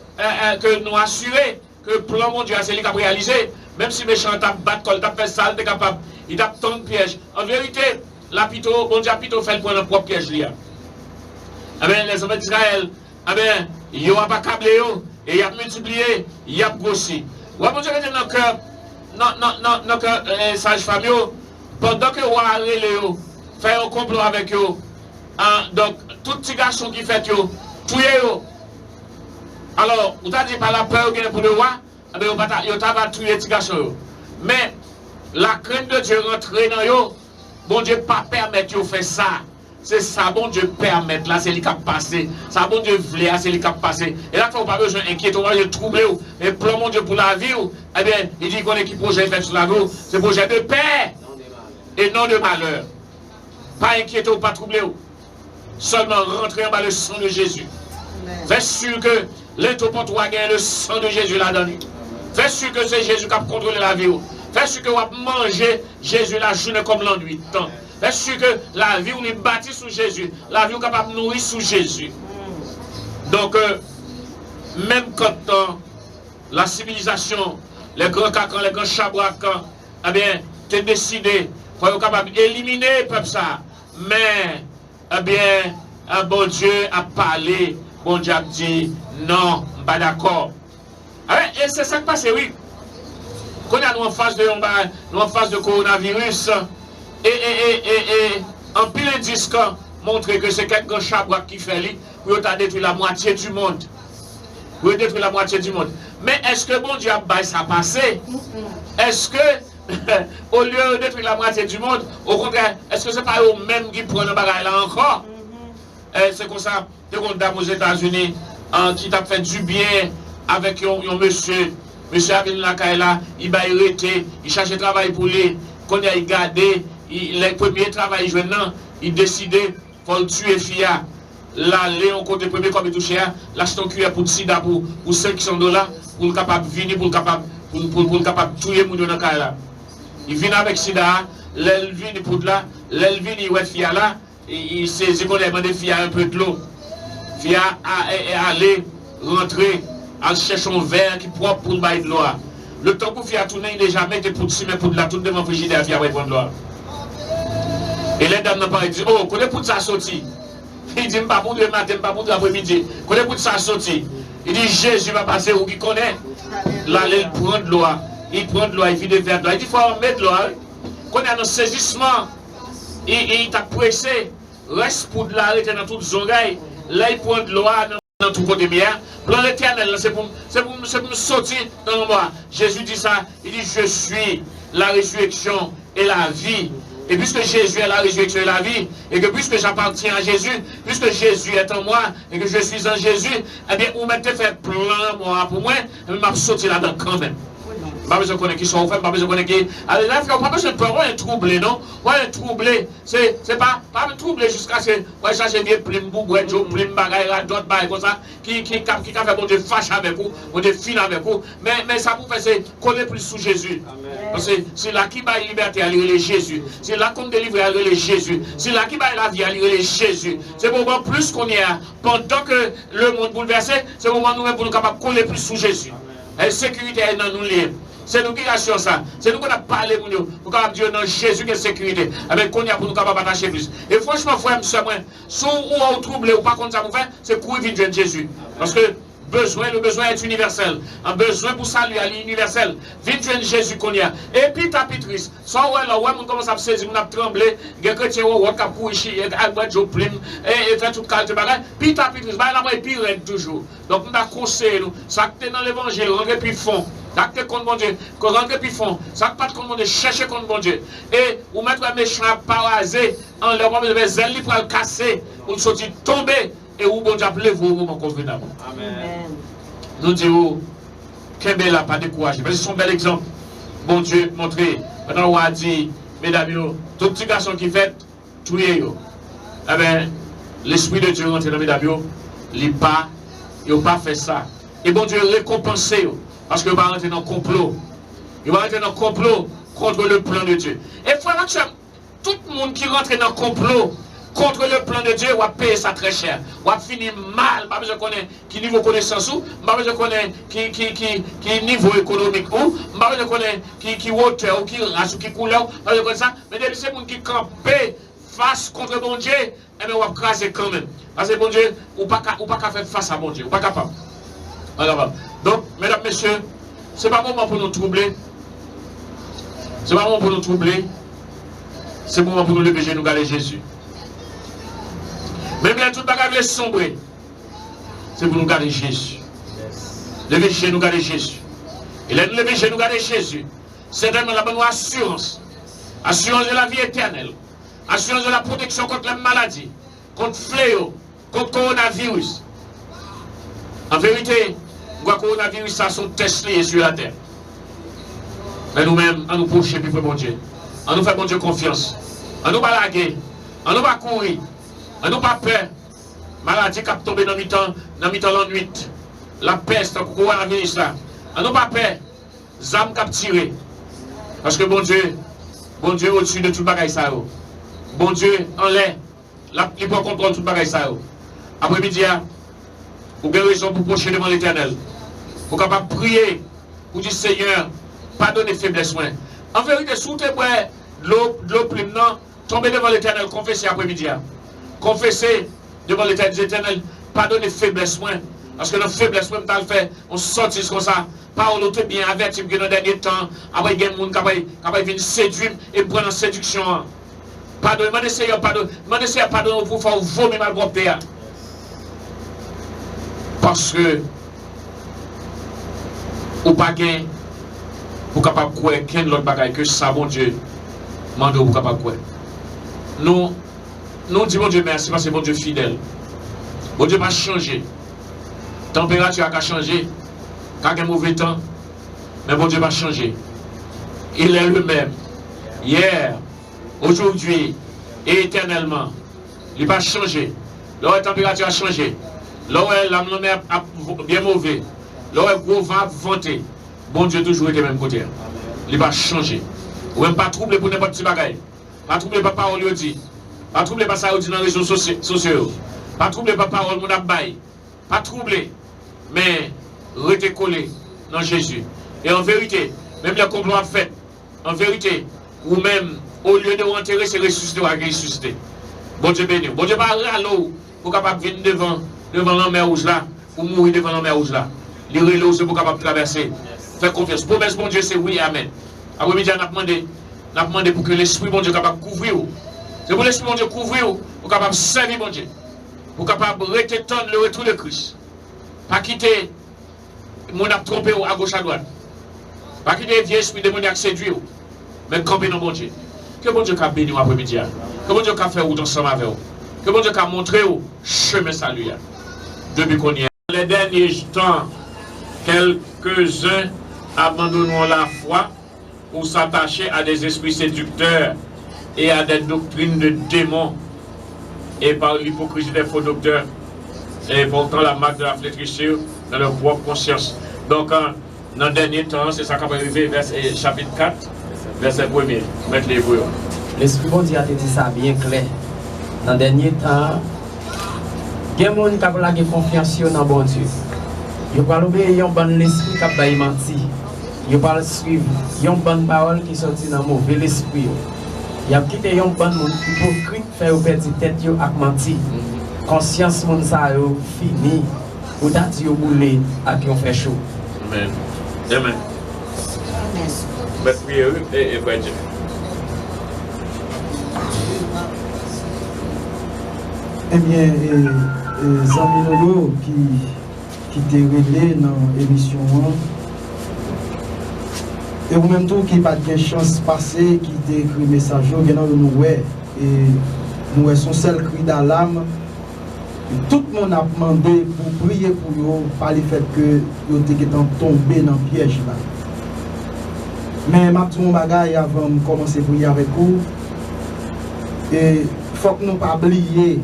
nous assurer que le plan mon Dieu c'est lui qui a réalisé. Même si méchant t'a battu, t'a fait sale, t'es capable, il t'a tant de pièges. En vérité, bon Dieu a plutôt fait pour un propre piège. Eh bien, les hommes d'Israël, eh bien, ils n'ont pas câblé, et ils ont multiplié, ils ont grossi. Ouais, bon Dieu, dans le cœur, non, les sages-femmes, pendant que vous allez faire un complot avec eux, donc, tout petit garçon qui fait yo, tuez yo. Alors, vous avez dit par la peur pour le roi, vous avez tué les petits garçons. Mais, la crainte de Dieu rentrer dans yo, bon Dieu pas permettre de faire ça. C'est ça, bon Dieu permettre, là, c'est lui qui a passé. Ça, bon Dieu voulait, c'est lui qui a passé. Et là, il ne faut pas besoin d'inquiéter, on va troubler. Et plan, mon Dieu, pour la vie, eh bien, il dit qu'on est qui projet fait sur la vie, c'est projet de paix et non de malheur. Pas inquiéter ou pas troubler. Seulement rentrer en bas le sang de Jésus. Fais sûr que l'intopontoire gagne le sang de Jésus là-dedans. Fais sûr que c'est Jésus qui a contrôlé la vie. Fais sûr que vous avez mangé Jésus la journée comme l'ennui. Fais sûr que la vie, on est bâtie sous Jésus. La vie, on est capable de nourrir sous Jésus. Donc, même quand la civilisation, les grands cacans, les grands chabouacans, eh bien, tu es décidé, pour être capable d'éliminer le peuple ça. Mais, eh bien, un bon Dieu a parlé, bon Dieu a dit, non, pas d'accord. Et c'est ça qui passe, oui. Quand nous en face de coronavirus, et en pile indice montre que c'est quelqu'un chabouac qui fait lui, pour détruire la moitié du monde. Pour détruire la moitié du monde. Mais est-ce que bon Dieu a baillé ça passé? Est-ce que, au lieu de détruire la moitié du monde, au contraire, est-ce que ce n'est pas eux-mêmes qui prennent le bagage là encore? C'est comme ça, il y a une dame aux États-Unis qui t'a fait du bien avec un monsieur. Monsieur a venu là, il va arrêter, il cherche un travail pour lui. Quand il a gardé, le premier travail, il décidait pour tuer Fia. Là, Léon, côté premier, comme il touchait, l'acheter un cuillère pour le sida pour $500 pour le capable de venir, pour le capable de tuer mon dans là. Il vient avec sida, l'elle vient pour là, l'elle vient, il voit Fia là, il saisit qu'on a demandé Fia un peu de l'eau. Fia est allé rentrer, en cherchant un verre qui est propre pour le bail de l'eau. Le temps qu'on Fia tourner, il n'est jamais été pour le cimer pour de la toute devant le frigidaire, Fia va prendre l'eau. Et les dames n'ont pas dit, oh, qu'on est pour ça sortir. Il dit, pas pour le matin, pas pour l'après-midi. Qu'on est pour ça sortir. Il dit, Jésus va passer où il connaît. Là, il prend de l'eau. Il prend de l'eau, il vit des verres de l'eau. Il dit, il faut en mettre de l'eau. Qu'on est dans le saisissement. Il t'a pressé. Reste pour de l'arrêter dans toutes les oreilles. Là, il prend de l'eau dans tout côté bien. Plan l'éternel, c'est pour me sortir dans le moi. Jésus dit ça. Il dit, je suis la résurrection et la vie. Et puisque Jésus est la résurrection et la vie, et que puisque j'appartiens à Jésus, puisque Jésus est en moi, et que je suis en Jésus, eh bien, vous m'avez fait plein, moi, pour moi, et je m'a sauté là-dedans quand même. Pas besoin de connaître qui sont ouverts, pas besoin de connaître qui. Alors là, pas besoin de peur, on est troublé, non? On est troublé. C'est pas troublé jusqu'à ce que ça j'ai bien plume, bougouette, plume, bagaille, d'autres bagailles comme ça, qui fait bon Dieu fâche avec vous, bon Dieu fine avec vous. Mais ça vous fait, c'est coller plus sous Jésus. Parce que c'est là qui va liberté à lire Jésus. C'est là qu'on délivre à lire Jésus. C'est là qui va la vie à lire Jésus. C'est pour moi plus qu'on y est. Pendant que le monde bouleversé, c'est pour moi nous-mêmes pour nous capables de coller plus sous Jésus. Et sécurité est dans nous liés. C'est nous qui assurons ça. C'est nous qu'on a parlé pour nous. Pour qu'on dire non, Jésus qui est sécurité. Avec qu'on y a pour nous capables d'attacher plus. Et franchement, frère, monsieur, moi, si on est troublé ou pas contre ça, vous faites, c'est courir vite de Jésus. Parce que le besoin est universel. Un besoin pour saluer à l'universel. Vite de Jésus qu'on y a. Et puis, tapitrice. Sans ouais, là, ouais, on commence à se saisir, on a tremblé. Il y a que tu es au cap courir, et fait toute qualité de bagage. Puis, tapitrice, bah, là, moi, et puis, il toujours. Donc, on a conseillé, nous. Ça que dans l'évangile, on est puis fond. Ça que contre mon Dieu, qu'on rentre puis fond. Ça que pas de contre mon Dieu, chercher contre mon Dieu. Et, ou mettre un méchant parasé, en leur moment de zèle, pour le casser, pour sortir tomber. Et où bon Dieu appelez vous au moment convenable. Amen. Nous disons, qu'un bel pas découragé. Parce que c'est un bel exemple. Bon Dieu, montré. Maintenant, on a dit, mesdames, tout petit garçon qui fait, tout est yo. Eh bien, l'Esprit de Dieu rentre dans mesdames, il n'a pas fait ça. Et bon Dieu récompense, parce qu'il va rentrer dans le complot. Il va rentrer dans le complot contre le plan de Dieu. Et frère, tout le monde qui rentre dans le complot, contre le plan de Dieu, on va payer ça très cher. On va finir mal. Pas besoin de connaître qui niveau connaissance ou, pas besoin de connaître qui niveau économique ou, pas besoin de connaître qui hauteur ou qui race ou qui couleur, pas besoin de connaître ça. Mais depuis c'est monde qui campe face contre bon Dieu, eh bien on va craser quand même. Parce que bon Dieu, ou pas qu'à faire face à bon Dieu, ou pas capable. Alors, donc, mesdames, messieurs, c'est pas moment pour nous troubler. C'est pas moment pour nous troubler. C'est moment pour nous lever nous garder Jésus. Même bien tout le bagage est sombré. C'est pour nous garder Jésus. Lever chez nous garder Jésus. Et là, nous lever chez nous garder Jésus. C'est vraiment la bonne assurance. Assurance de la vie éternelle. Assurance de la protection contre la maladie. Contre fléau. Contre coronavirus. En vérité, le coronavirus, ça sont testés sur la terre. Mais nous-mêmes, on nous proche puis bon Dieu. On nous fait bon Dieu confiance. On nous pas laguer. On nous pas courir. On n'a pas peur. Maladie qui a tombé dans mi-temps la nuit. La peste, le coronavirus là. On n'a pas peur. Zam qui a tiré. Parce que bon Dieu au-dessus de tout le bagage ça. Bon Dieu en l'air. Il prend contrôle de tout le bagage ça. Après-midi, vous avez raison pour procher devant l'Éternel. Vous êtes capable de prier. Pour dire Seigneur, pardonnez faiblesse. En vérité, si vous avez de l'eau plume, tombez devant l'Éternel, confessez après-midi. Confesser devant l'Éternel, pardonnez faiblesse moins. Parce que dans faiblesse moins, on sortit comme ça. Parole est bien averti que dans le dernier temps, après il y a des gens qui viennent séduire et prendre en séduction. Pardonnez, demandez Seigneur pardon pour faire vomir mal propre. Parce que ou pas gain pour capable de croire qu'un autre bagaille que ça, bon Dieu, mande pour capable de croire. Nous disons bon Dieu merci parce que bon Dieu fidèle. Bon Dieu va changer. Température a changé. Quand il y a un mauvais temps, mais bon Dieu va changer. Il est le même. Hier, aujourd'hui et éternellement. Il va changer. La température a changé. Là où la mer a bien mauvais. Là où le gros vent a vanté. Bon Dieu toujours été même côté. Il va changer. Ou même pas troubler pour n'importe quel bagaille. Pas troubler par parole dit. Pas troubler par ça dit dans les réseaux sociaux. Pas troubler par parole mon abaye. Pas troubler. Mais rester collé dans Jésus. Et en vérité, même les complots à fait, en vérité, ou même au lieu de enterrer, c'est ressusciter ou ressusciter. Bon Dieu béni. Bon Dieu pas râler pour capable venir devant la mer rouge là, ou mourir devant la mer rouge là. Les relos, c'est pour capable traverser. Faites confiance. Promesse bon Dieu, c'est oui, amen. Après-midi, on a demandé pour que l'Esprit bon Dieu capable de couvrir. C'est pour l'Esprit bon Dieu couvrir, pour capable de servir bon Dieu. Pour capable de rétendre le retour de Christ. Pas quitter mon a trompé à gauche à droite. Pas quitter les vieux esprits démoniaques séduire. Mais camper dans bon Dieu. Que bon Dieu a béni après-midi. Que bon Dieu a fait route ensemble avec vous. Que bon Dieu a montré au chemin salut. Depuis qu'on y est. Les derniers temps, quelques-uns abandonneront la foi pour s'attacher à des esprits séducteurs et à des doctrines de démons et par l'hypocrisie des faux docteurs et portant la marque de la flétrissure dans leur propre conscience. Donc, dans le dernier temps, c'est ça qu'on va arriver, chapitre 4, verset 1er. Mettez les bouillons. L'Esprit bon Dieu a dit ça bien clair. Dans le dernier temps, il y a des gens qui ont confiance dans bon Dieu. Ils parlent obéir à un bon esprit qui a menti. Ils parlent suivre. Ils ont une bonne parole qui sortit dans le mauvais esprit. Ils ont quitté un bon monde hypocrite faire perdre tête avec menti. Conscience monde ça fini. Ou date yo boulé à qui on fait chaud. Amen. Amen. Merci et Frère Dieu. Eh bien, Zamilolo qui t'a réglé dans l'émission, et vous même tout qui n'a pas de chance passer, qui t'a écrit message, nous et nous son seul cri d'alarme. Tout le monde a demandé pour prier pour eux, par le fait que vous êtes tombé dans le piège là. Mais ma tout bagaille avant de commencer à prier avec vous, et il faut que nous ne pas oublier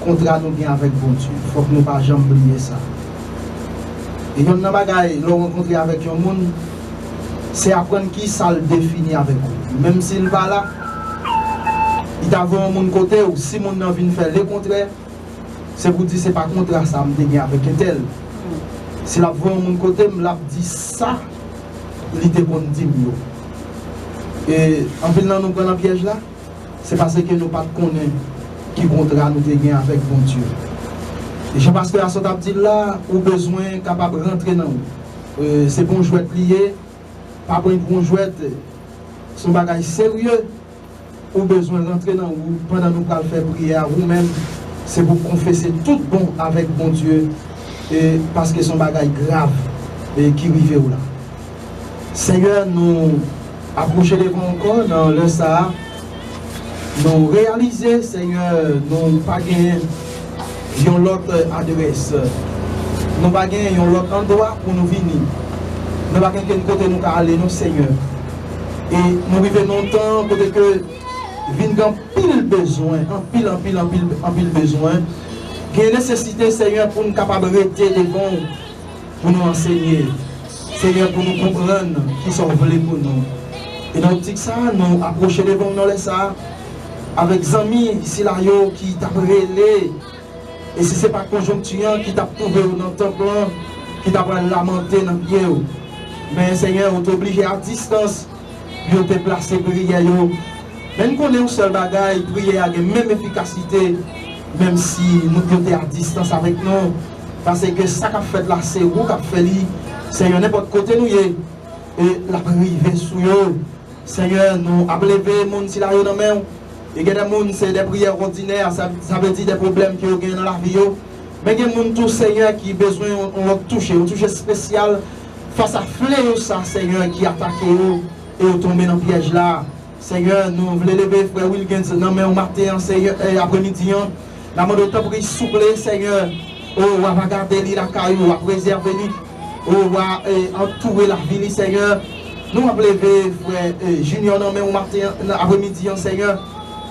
contrat nous bien avec bon Dieu. Il faut que nous ne pas jamais oublier ça. Et il y a un bagaille, le rencontrer avec un monde, c'est apprendre qui ça le définit avec vous. Même s'il va là, il t'a vu un monde côté, ou si mon n'a vient faire le contraire, c'est pour dire c'est pas contraire ça me dégaine avec un tel. Si la voix mon côté me l'a dit ça, il était bon dire mieux. Et en fait nous prenons un piège là, c'est parce que nous pas connaître qui contrat nous dégaine avec bon Dieu. Et je pense que à ce dit là, ou besoin capable de rentrer dans nous. C'est bon jouet lié, pas bon jouet, son bagage sérieux, ou besoin de rentrer dans vous pendant nous faire prière vous-même. C'est pour confesser tout bon avec bon Dieu, et parce que son bagage grave et qui arrive là. Seigneur, nous approcher devant encore dans le Sahara, nous réaliser, Seigneur, nous pas gagner l'autre adresse, nous pas gagner l'autre endroit pour nous venir, nous pas gagner quel côté nous aller, nous Seigneur. Et nous vivons longtemps côté que vient en pile besoin, en pile besoin. Il y a nécessité, Seigneur, pour nous capables de rester devant, pour nous enseigner. Seigneur, pour nous comprendre qui sont volés pour nous. Et dans l'optique ça, nous approcher devant nous les ça, avec des amis ici là qui t'a relé. Et si ce n'est pas conjoncturel qui t'a trouvé dans ton plan, qui t'a lamenté dans le pied. Mais Seigneur, on t'oblige à distance, de te placer prière. Même qu'on est un seul bagage, prier a la même efficacité, même si nous sommes à distance avec nous. Parce que ça qu'a fait là, c'est vous qui avez fait lui. Seigneur, n'importe côté nous y est. Et la prière sur eux. Seigneur, nous avons levé les gens qui sont dans la main. Et il y a des gens, c'est des prières ordinaires, ça veut dire des problèmes qui ont dans la vie. Mais il y a des gens, tout Seigneur, qui ont besoin de toucher, un toucher spécial face à fléau, ça, Seigneur, qui attaque eux et ont tombé dans le piège là. Seigneur, nous voulons lever frère Wilkins dans le matin, Seigneur, et après-midi. Nous avons de temps pour souffler, Seigneur. Oh, on va garder la caillou, on va préserver lui. Oh, on va entourer la vie, Seigneur. Nous avons levé frère Junior dans le matin, après-midi, Seigneur.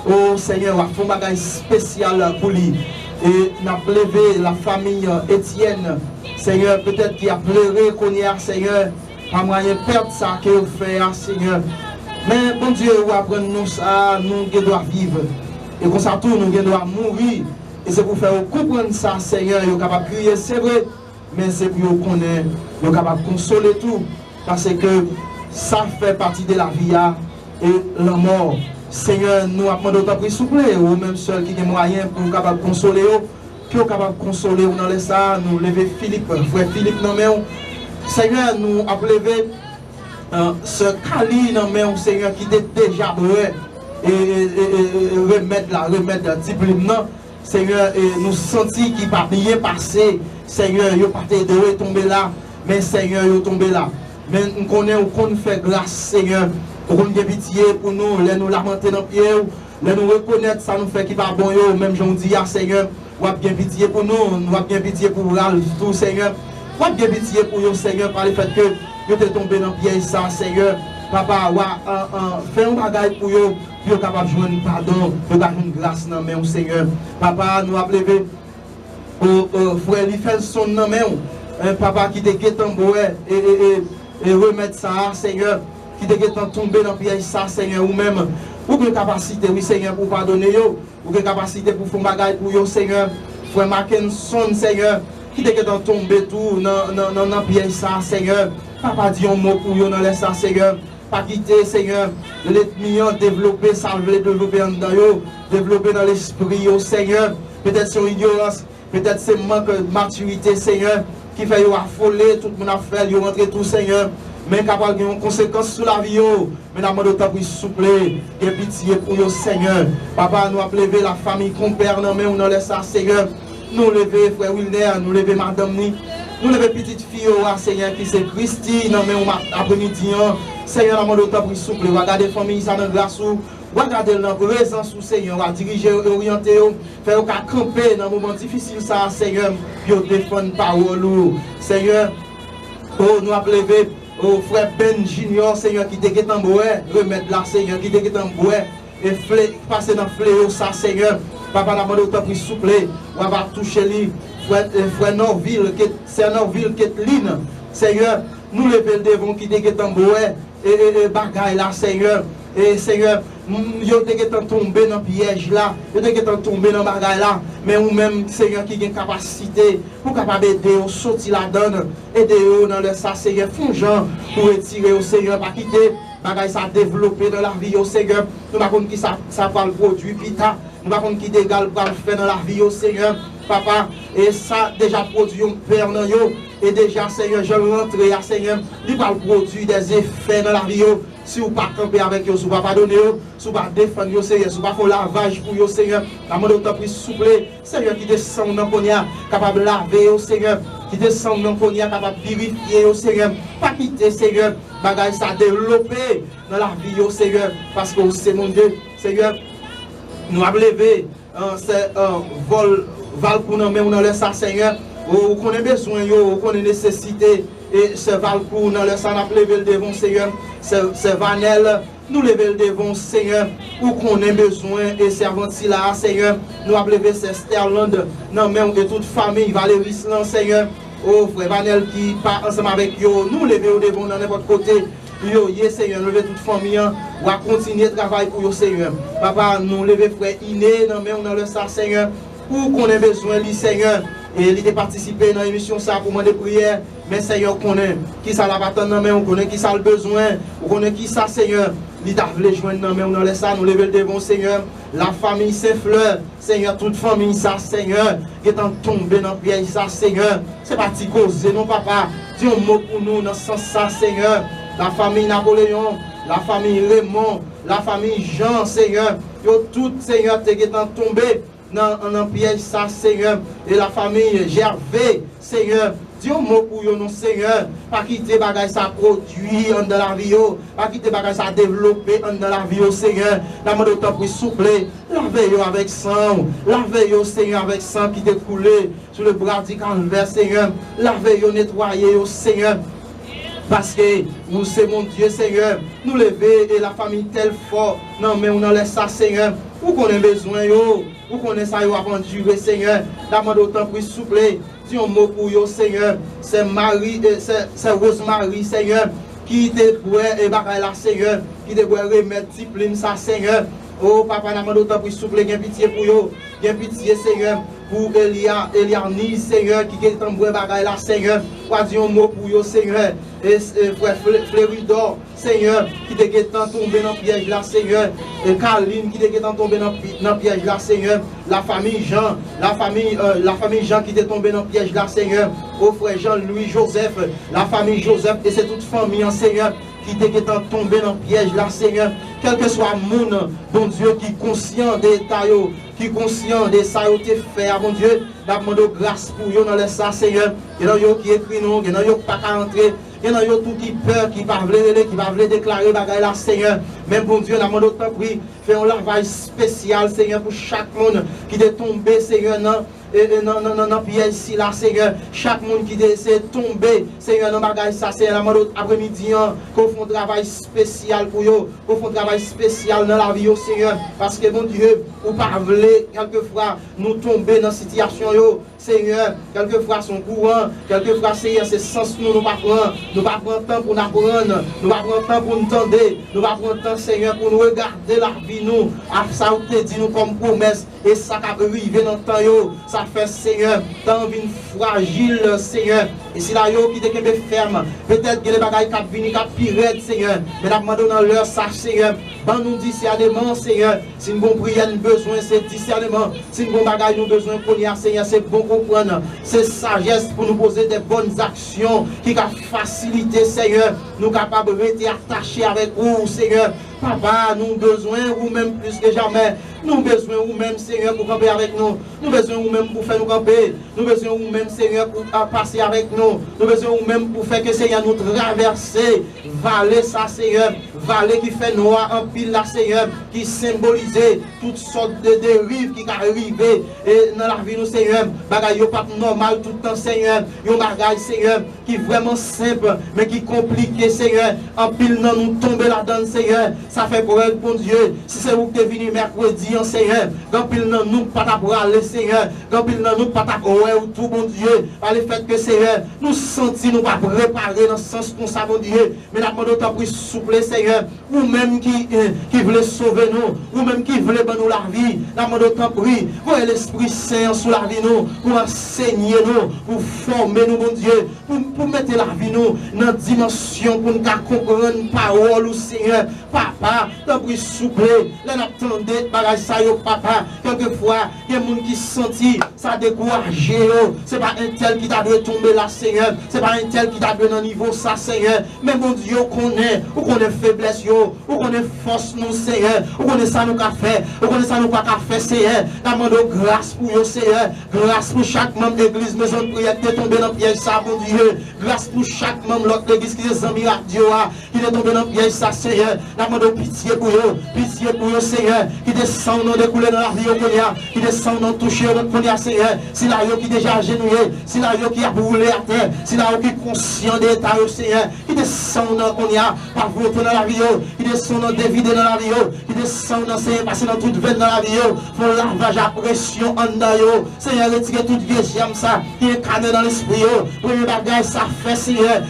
Oh, Seigneur, on va faire un bagage spécial pour lui. Et nous avons levé la famille Étienne, Seigneur, peut-être qui a pleuré, qu'on y a, Seigneur. Pas moyen de perdre ça que vous faites, Seigneur. Mais bon Dieu, vous apprenez nous ça, nous devons vivre. Et comme ça, tout nous devons mourir. Et c'est pour faire comprendre ça, Seigneur, vous êtes capable de crier, c'est vrai. Mais c'est pour vous connaître, vous êtes capable de consoler tout. Parce que ça fait partie de la vie et la mort. Seigneur, nous apprenons d'autant plus souple, ou même seul qui a moyen pour capable de consoler, qui est capable de consoler dans les ça, nous lever Philippe, frère Philippe, non mais Seigneur, nous avons levé ce Kali, non mais Seigneur, qui était déjà brûlé et remettre la discipline, non. Seigneur, et nous sentis qu'il n'a pas bien passé. Seigneur, il n'a pas de tomber là, mais Seigneur, il est tombé là. Mais nous connaissons qu'on fait grâce, Seigneur. Pour qu'on ait pitié pour nous, les nous lamenter dans le pied, les nous reconnaître ça nous fait qui va bon, même j'en dis à Seigneur, ou bien pitié pour nous, ou bien pitié pour tout Seigneur, ou bien pitié pour nous Seigneur par le fait que vous êtes tombé dans le piège ça Seigneur. Papa, fais un bagage pour eux, pour capable de jouer un pardon, pour avoir une grâce dans main Seigneur. Papa, nous avons levé frère, il fait son nom, papa qui te guette en bois et remettre ça, Seigneur, qui te guette en tomber dans le piège ça, Seigneur, ou même, ou que capacité, oui, Seigneur, pour pardonner, ou que capacité pour faire un bagage pour eux, Seigneur, frère Mackinson, Seigneur, qui te guette en tomber tout dans le piège ça, Seigneur. Papa dit un mot pour eux dans ça, Seigneur. Pas quitter, Seigneur, l'ennemi développer, salver, développer en dedans, développer dans l'esprit, Seigneur. Peut-être c'est ignorance, peut-être c'est manque de maturité, Seigneur, qui fait affoler tout le monde a fait, ils rentrer tout, Seigneur. Mais capable de une conséquence sur la vie, mais nous demandons de souple et pitié pour eux, Seigneur. Papa, nous avons levé la famille compère, non, mais on a laissé ça, Seigneur. Nous lever frère Wilner, nous lever madame Ni, nous lever petite fille, Seigneur, qui c'est Christine, non, mais on après-midi, Seigneur, nous demandons de souple, regardez la famille, ça dans grâce, regardez dans présence, Seigneur, diriger, orienter, faire camper dans un moment difficile, ça, Seigneur, pour défendre parole, Seigneur, nous avons levé. Oh frère Ben Junior, Seigneur, qui te en bois, remettre là, Seigneur, qui te en bois, et passer dans le fléau, ça, Seigneur. Papa, n'a pas de temps pour souple, on va toucher lui, frère Norville, c'est Norville qui est ligne, Seigneur, nous lever le devant qui te en bois, et bagaille là, Seigneur, et Seigneur, yo te tombé dans le piège là, yo te tombé dans le bagaille là, mais ou même, Seigneur, qui a une capacité pour capable aider, sortir la donne, aider dans le ça, Seigneur, fongeant pour retirer au Seigneur, pas quitter, bagaille ça développer dans la vie au Seigneur, nous ne savons pas qui ça va le produit, pita, nous ne savons pas qui dégal va le faire dans la vie au Seigneur, papa, et ça déjà produit un père dans yo, et déjà, Seigneur, je rentre à Seigneur, il va produire des effets dans la vie. Si vous ne pas camper avec eux, si vous ne pas donner, si vous ne pas défendre, Seigneur, si vous ne pas faire lavage pour eux, Seigneur, la main de votre prise souple, Seigneur, qui descend dans le poignard, capable de laver, Seigneur, qui descend dans le poignard, capable de purifier, Seigneur, pas quitter, Seigneur, bagage ça développer dans la vie, Seigneur, parce que c'est mon Dieu, Seigneur, nous avons levé, c'est vol pour nous, mais on a laissé ça, Seigneur. Ou qu'on a besoin, ou qu'on a nécessité, et ce valcourt, dans le sang, on a levé le devant, Seigneur, c'est Vanel, nous lever le devant, Seigneur, ou qu'on a besoin, et servanti là, Seigneur, nous avons levé ce Sterland, non, même de toute famille, Valérie Slan, Seigneur, oh, frère Vanel qui part ensemble avec eux, nous lever au devant, dans n'importe côté, yo, Seigneur, nous lever toute famille, ou à continuer de travailler pour eux, Seigneur, papa, nous lever frère Iné, non, mais on a le sang, Seigneur, ou qu'on a besoin, lui, Seigneur, et il a participé dans l'émission ça pour demander prière, mais Seigneur connaît qui ça la bataille dans main, on connaît qui ça le besoin, on connaît qui ça Seigneur, il a voulu joindre dans main, on laisse ça, nous lever le devant Seigneur, la famille Saint-Fleur, Seigneur, toute famille ça Seigneur, qui est en tombé dans le piège ça Seigneur, c'est pas petit cause, non papa, dis un mot pour nous dans ce sens ça Seigneur, la famille Napoléon, la famille Raymond, la famille Jean Seigneur, yo tout Seigneur qui est en tombé dans un piège ça Seigneur, et la famille Gervais Seigneur, dis un mot pour nous Seigneur, pas quitter bagage ça produit dans la vie, pas quitter bagage ça développer dans la vie Seigneur, la main de temps pour souple, lavez-yo avec sang, lavez-yo Seigneur avec sang qui est coulé sur le bras du calvaire Seigneur, lavez-yo, nettoyez-yo Seigneur, parce que nous c'est mon Dieu Seigneur, nous lever et la famille telle fort, non mais on en laisse ça Seigneur, où qu'on a besoin yo, où qu'on a ça yo aventuré Seigneur, la main d'autant pour souple, dis un mot pour yo Seigneur, c'est Marie, c'est Rosemary Seigneur, qui te boit et bagaille la Seigneur, qui te boit remettre discipline ça Seigneur, oh papa la main d'autant pour souple, gain pitié pour yo, gain pitié Seigneur, pour Eliarni Seigneur, qui est en bois bagaille la Seigneur, quoi dire un mot pour yo Seigneur, et frère Fleuridor Seigneur, qui te tant tombé dans le piège là Seigneur, et Caroline qui te tant tombé dans le piège là Seigneur, la famille Jean, la famille Jean qui te tombé dans le piège là Seigneur, au frère Jean-Louis Joseph, la famille Joseph, et c'est toute famille en Seigneur, qui te tombé dans le piège là Seigneur, quel que soit le monde, bon Dieu qui est conscient des états, qui conscient de ça, vous te fait, mon Dieu, d'abord grâce pour eux dans les ça, Seigneur. Il y en a qui écrit non, il y en a qui pas qu'à entrer. Il y en a tout qui peur, qui va vouloir déclarer bagaille là, Seigneur. Même bon Dieu, la demande autant pris, fait un lavage spécial, Seigneur, pour chaque monde qui est tombé, Seigneur, dans piège ici là, Seigneur. Chaque monde qui est tombé, Seigneur, dans bagaille ça, Seigneur, la demande après-midi, qu'on fait un travail spécial pour eux, qu'on fait un travail spécial dans la vie, Seigneur. Parce que, mon Dieu, ou pas voulez, quelquefois, nous tomber dans la situation, Seigneur, quelquefois, son courant, quelquefois, Seigneur, c'est sens nous pas prendre. Nous ne pas prendre temps pour nous apprendre, nous ne pas prendre temps pour nous tendre, nous ne pas prendre temps, Seigneur, pour nous regarder la vie, nous. Ça, vous te dit, nous comme promesse, et ça qui arrive dans le temps, ça fait, Seigneur, dans une fragile, Seigneur. Et si la yo qui est ferme, peut-être que les bagailles qui viennent, qui pirate, Seigneur, mais nous demandons dans leur ça, Seigneur, dans nous discernement, Seigneur, si nous avons prière, nous besoin, c'est discernement, si nous avons bagaille, nous besoin, Seigneur, c'est bon comprendre, c'est sagesse pour nous poser des bonnes actions qui va faciliter, Seigneur, nous capables de rester attachés avec vous, Seigneur. Papa, nous avons besoin, ou même plus que jamais. Nous avons besoin, ou même, Seigneur, pour camper avec nous. Nous avons besoin, ou même, pour faire nous camper. Nous avons besoin, ou même, Seigneur, pour passer avec nous. Nous avons besoin, ou même, pour faire que, Seigneur, nous traverser. Vallée, ça, Seigneur. Vallée qui fait noir en pile, là, Seigneur. Qui symbolise toutes sortes de dérives qui arrivent dans la vie, nous, Seigneur. Bagaille, pas normal tout le temps, Seigneur. Yon bagaille, Seigneur, qui est vraiment simple, mais qui est compliqué, Seigneur. En pile, non, nous tomber là-dedans, Seigneur. Ça fait pour elle, bon Dieu. Si c'est vous qui êtes venu mercredi, Seigneur, quand pile non nous pas pour aller, Seigneur, quand pile non nous pas pour tout, bon Dieu, par le fait que, Seigneur, nous sentons, nous pas préparer dans le sens qu'on sait, bon Dieu, mais la demande autant pour souple, Seigneur, ou même qui voulait sauver nous, ou même qui voulait nous la vie, la demande autant pour voyez l'Esprit Saint sous la vie, nous, pour enseigner nous, pour former nous, bon Dieu, pour mettre la vie, nous, dans la dimension, pour nous comprendre parole, Seigneur, Papa, t'as pris souple, là, n'attendez, bagage ça, Papa, quelquefois, il y a des gens qui se sentent, ça découragé, c'est pas un tel qui t'a dû tomber là, Seigneur, c'est pas un tel qui t'a dû dans le niveau, ça, Seigneur, mais mon Dieu, ou qu'on est faiblesse, ou qu'on est force, nous, Seigneur, ou qu'on est ça, nous, qu'a fait, ou qu'on est ça, nous, pas qu'à faire, Seigneur, demande grâce pour vous, Seigneur, grâce pour chaque membre d'église, maison de prière qui est tombé dans le piège, ça, mon Dieu, grâce pour chaque membre de l'autre église qui est amis à Dieu, qui est tombé dans le piège, ça, Seigneur, demande pitié pour vous, Seigneur, qui descend dans des coulées dans la vie, qui descend dans toucher notre Seigneur, si la yo qui déjà agenouillé, si la yo qui a brûlé à terre, si la yo qui est conscient de l'état, Seigneur, qui descend dans par votre dans la vie, qui descend dans des vides dans la vie, qui descend dans ces passer dans toute veine dans la vie, pour lavage à pression en dayo, Seigneur, retire toute vieille jambe ça, qui est cané dans l'esprit, premier bagage, ça fait, Seigneur,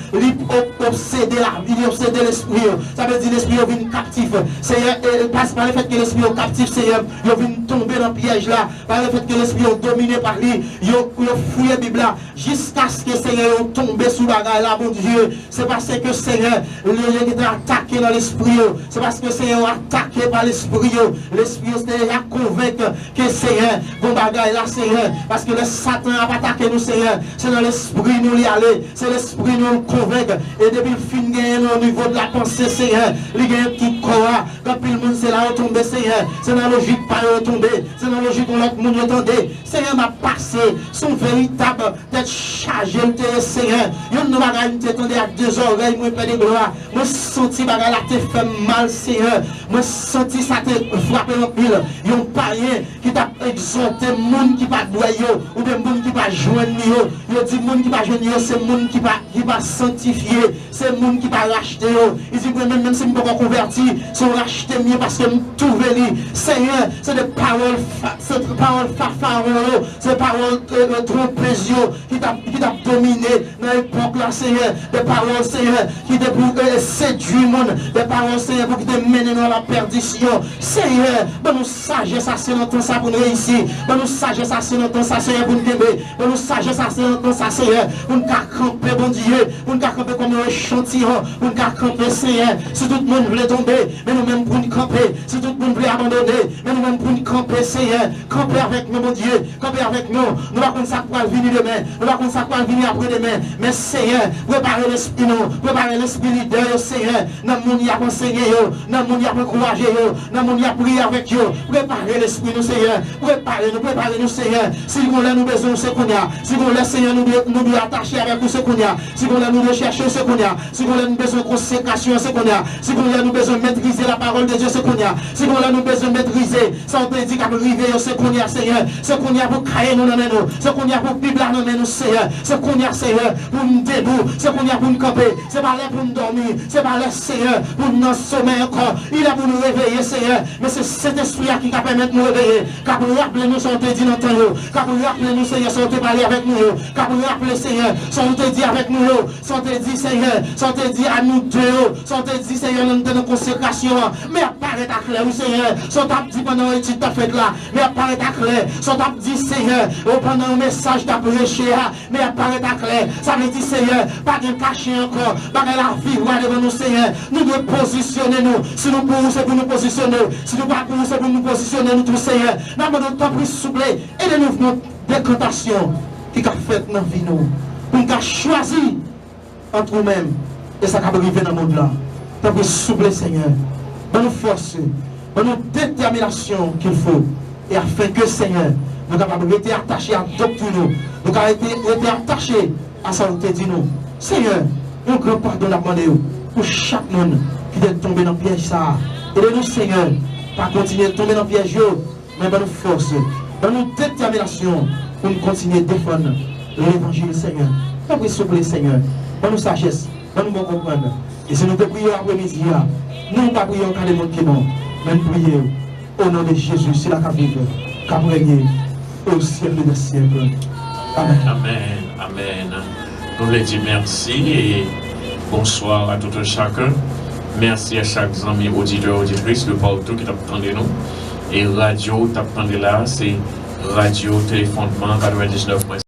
obséder la vie, obséder l'esprit, ça veut dire l'esprit vient captif, Seigneur, passe par le fait que l'esprit est captif, Seigneur, il vient tomber dans le piège là, par le fait que l'esprit est dominé par lui, il fouille la Bible là, jusqu'à ce que Seigneur tombe sous la bagarre là, mon Dieu, c'est parce que Seigneur, il est attaqué dans l'esprit, c'est parce que Seigneur est attaqué par l'esprit, l'esprit est convaincu que Seigneur, bon bagarre là, Seigneur, parce que le Satan a attaqué nous, Seigneur, c'est dans l'esprit nous y aller, c'est l'esprit nous convainc, et depuis le fin gagne au niveau de la pensée, Seigneur, il gagne tout corps, quand le monde c'est là où tomber, Seigneur, c'est dans la logique pas où tomber, c'est dans la logique où l'autre monde attendait, Seigneur m'a passé, son véritable tête chargée, Seigneur, il ne m'a pas attendé à deux oreilles, moi père de gloire, moi senti bagarre là te fait mal, Seigneur, moi senti ça te frappé en pile, yon païen qui t'a exhorté, monde qui pas doyo, ou bien monde qui pas joindre yo, yo dit monde qui pas joindre yo, c'est monde qui pas sanctifié, c'est monde qui pas racheté yo, il dit même si je ne peux pas convertir, sont rachetés mieux parce que nous trouvons lui, Seigneur, c'est des paroles, c'est des paroles farfarons, c'est des paroles trompeuses qui t'a dominé dans l'époque là, Seigneur, des paroles, Seigneur, qui te pour séduire le monde, des paroles, Seigneur, pour qui te mener dans la perdition, Seigneur, nous sagesse assez longtemps ça pour nous réussir, nous sagesse assez longtemps ça, Seigneur, pour nous aimer, nous sagesse assez longtemps ça, Seigneur, pour nous camper, bon Dieu, pour nous camper comme un échantillon, pour nous camper, Seigneur, si tout le monde voulait tomber, mais nous-mêmes pour nous camper, si tout le monde voulait abandonner, mais nous-mêmes pour nous camper, Seigneur, camper avec nous, mon Dieu, camper avec nous, nous va comme ça pour venir demain, nous va comme ça pour venir après-demain, mais Seigneur, préparez l'esprit nous, préparez l'esprit leader, Seigneur, dans le monde y a enseigné, dans le monde y a encouragé, dans le monde y a prié avec eux, préparez l'esprit nous, Seigneur, préparez-nous, Seigneur. Si on l'a nous besoin, c'est qu'on y a. Si on l'a, Seigneur, nous devons attacher avec nous, c'est qu'on y a. Si on l'a nous rechercher, c'est qu'on y a. Si on l'a nous besoin de consécration, c'est qu'on y a. Si on l'a nous besoin de maîtriser la parole de Dieu, c'est qu'on y a. Si on l'a nous besoin de maîtriser, ça on te dit qu'à arriver, c'est qu'on y a, Seigneur. C'est qu'on y a pour créer nous dans nous. C'est qu'on y a pour Bible dans nous, Seigneur. C'est qu'on y a, Seigneur, pour nous debout. C'est qu'on y a pour nous camper. C'est pas là pour nous dormir. C'est pas là, Seigneur, pour nous sommeil encore. Il a pour nous réveiller, Seigneur. Mais c'est cet esprit qui va permettre de nous réveiller. Car pour rappeler nous, on te dit dans le temps. Car pour rappeler nous, Seigneur, si on te parler avec nous. Car pour rappeler, Seigneur, si on te dit avec nous. Si on te dit, Seigneur, si on te dit à nous deux. Si on te dit, Seigneur, nous donne consécration. Mais apparaît à clair, oui, Seigneur. Si on t'a dit pendant l'étude t'as fait là. Mais apparaît à clair. Si on t'a dit, Seigneur, pendant un message t'as prêché. Mais apparaît à clair. Ça veut dire, Seigneur, pas de cacher encore. Pas de la vie devant nous, Seigneur. Nous devons positionner nous. Si nous pouvons, c'est pour nous positionner. Si nous pas pour, c'est pour nous positionner, nous tous, Seigneur. Nous avons notre temps pour souffler. Et de nous, décantation qui a fait dans la vie, nous. Pour nous choisir entre nous-mêmes. Et ça va arriver dans le monde là. Nous avons souffler, Seigneur. Dans nos forces, dans nos déterminations qu'il faut. Et afin que, Seigneur, nous avons été attachés à doctrine. Nous avons été attachés à ça où tu dis nous. Seigneur, un grand pardon à demander pour chaque monde qui est tombé dans le piège ça. Aidez-nous, Seigneur, pas continuer de tomber dans le piège, mais dans nos forces, dans nos déterminations, pour nous continuer de défendre l'évangile, Seigneur. Nous prions, s'il vous plaît, Seigneur, dans nos sagesse, dans nous bon comprendre. Et si nous te prions après-midi, nous ne pas prions qu'à des mondes qui non, mais nous prions au nom de Jésus, c'est la capitale, qu'a régné au ciel des siècles. Amen. Amen. Amen. Nous les disons merci et bonsoir à tout un chacun. Merci à chaque ami auditeur, auditrice de partout qui t'attendait nous. Et radio, t'attendait là, c'est Radio Téléfondement 99.5.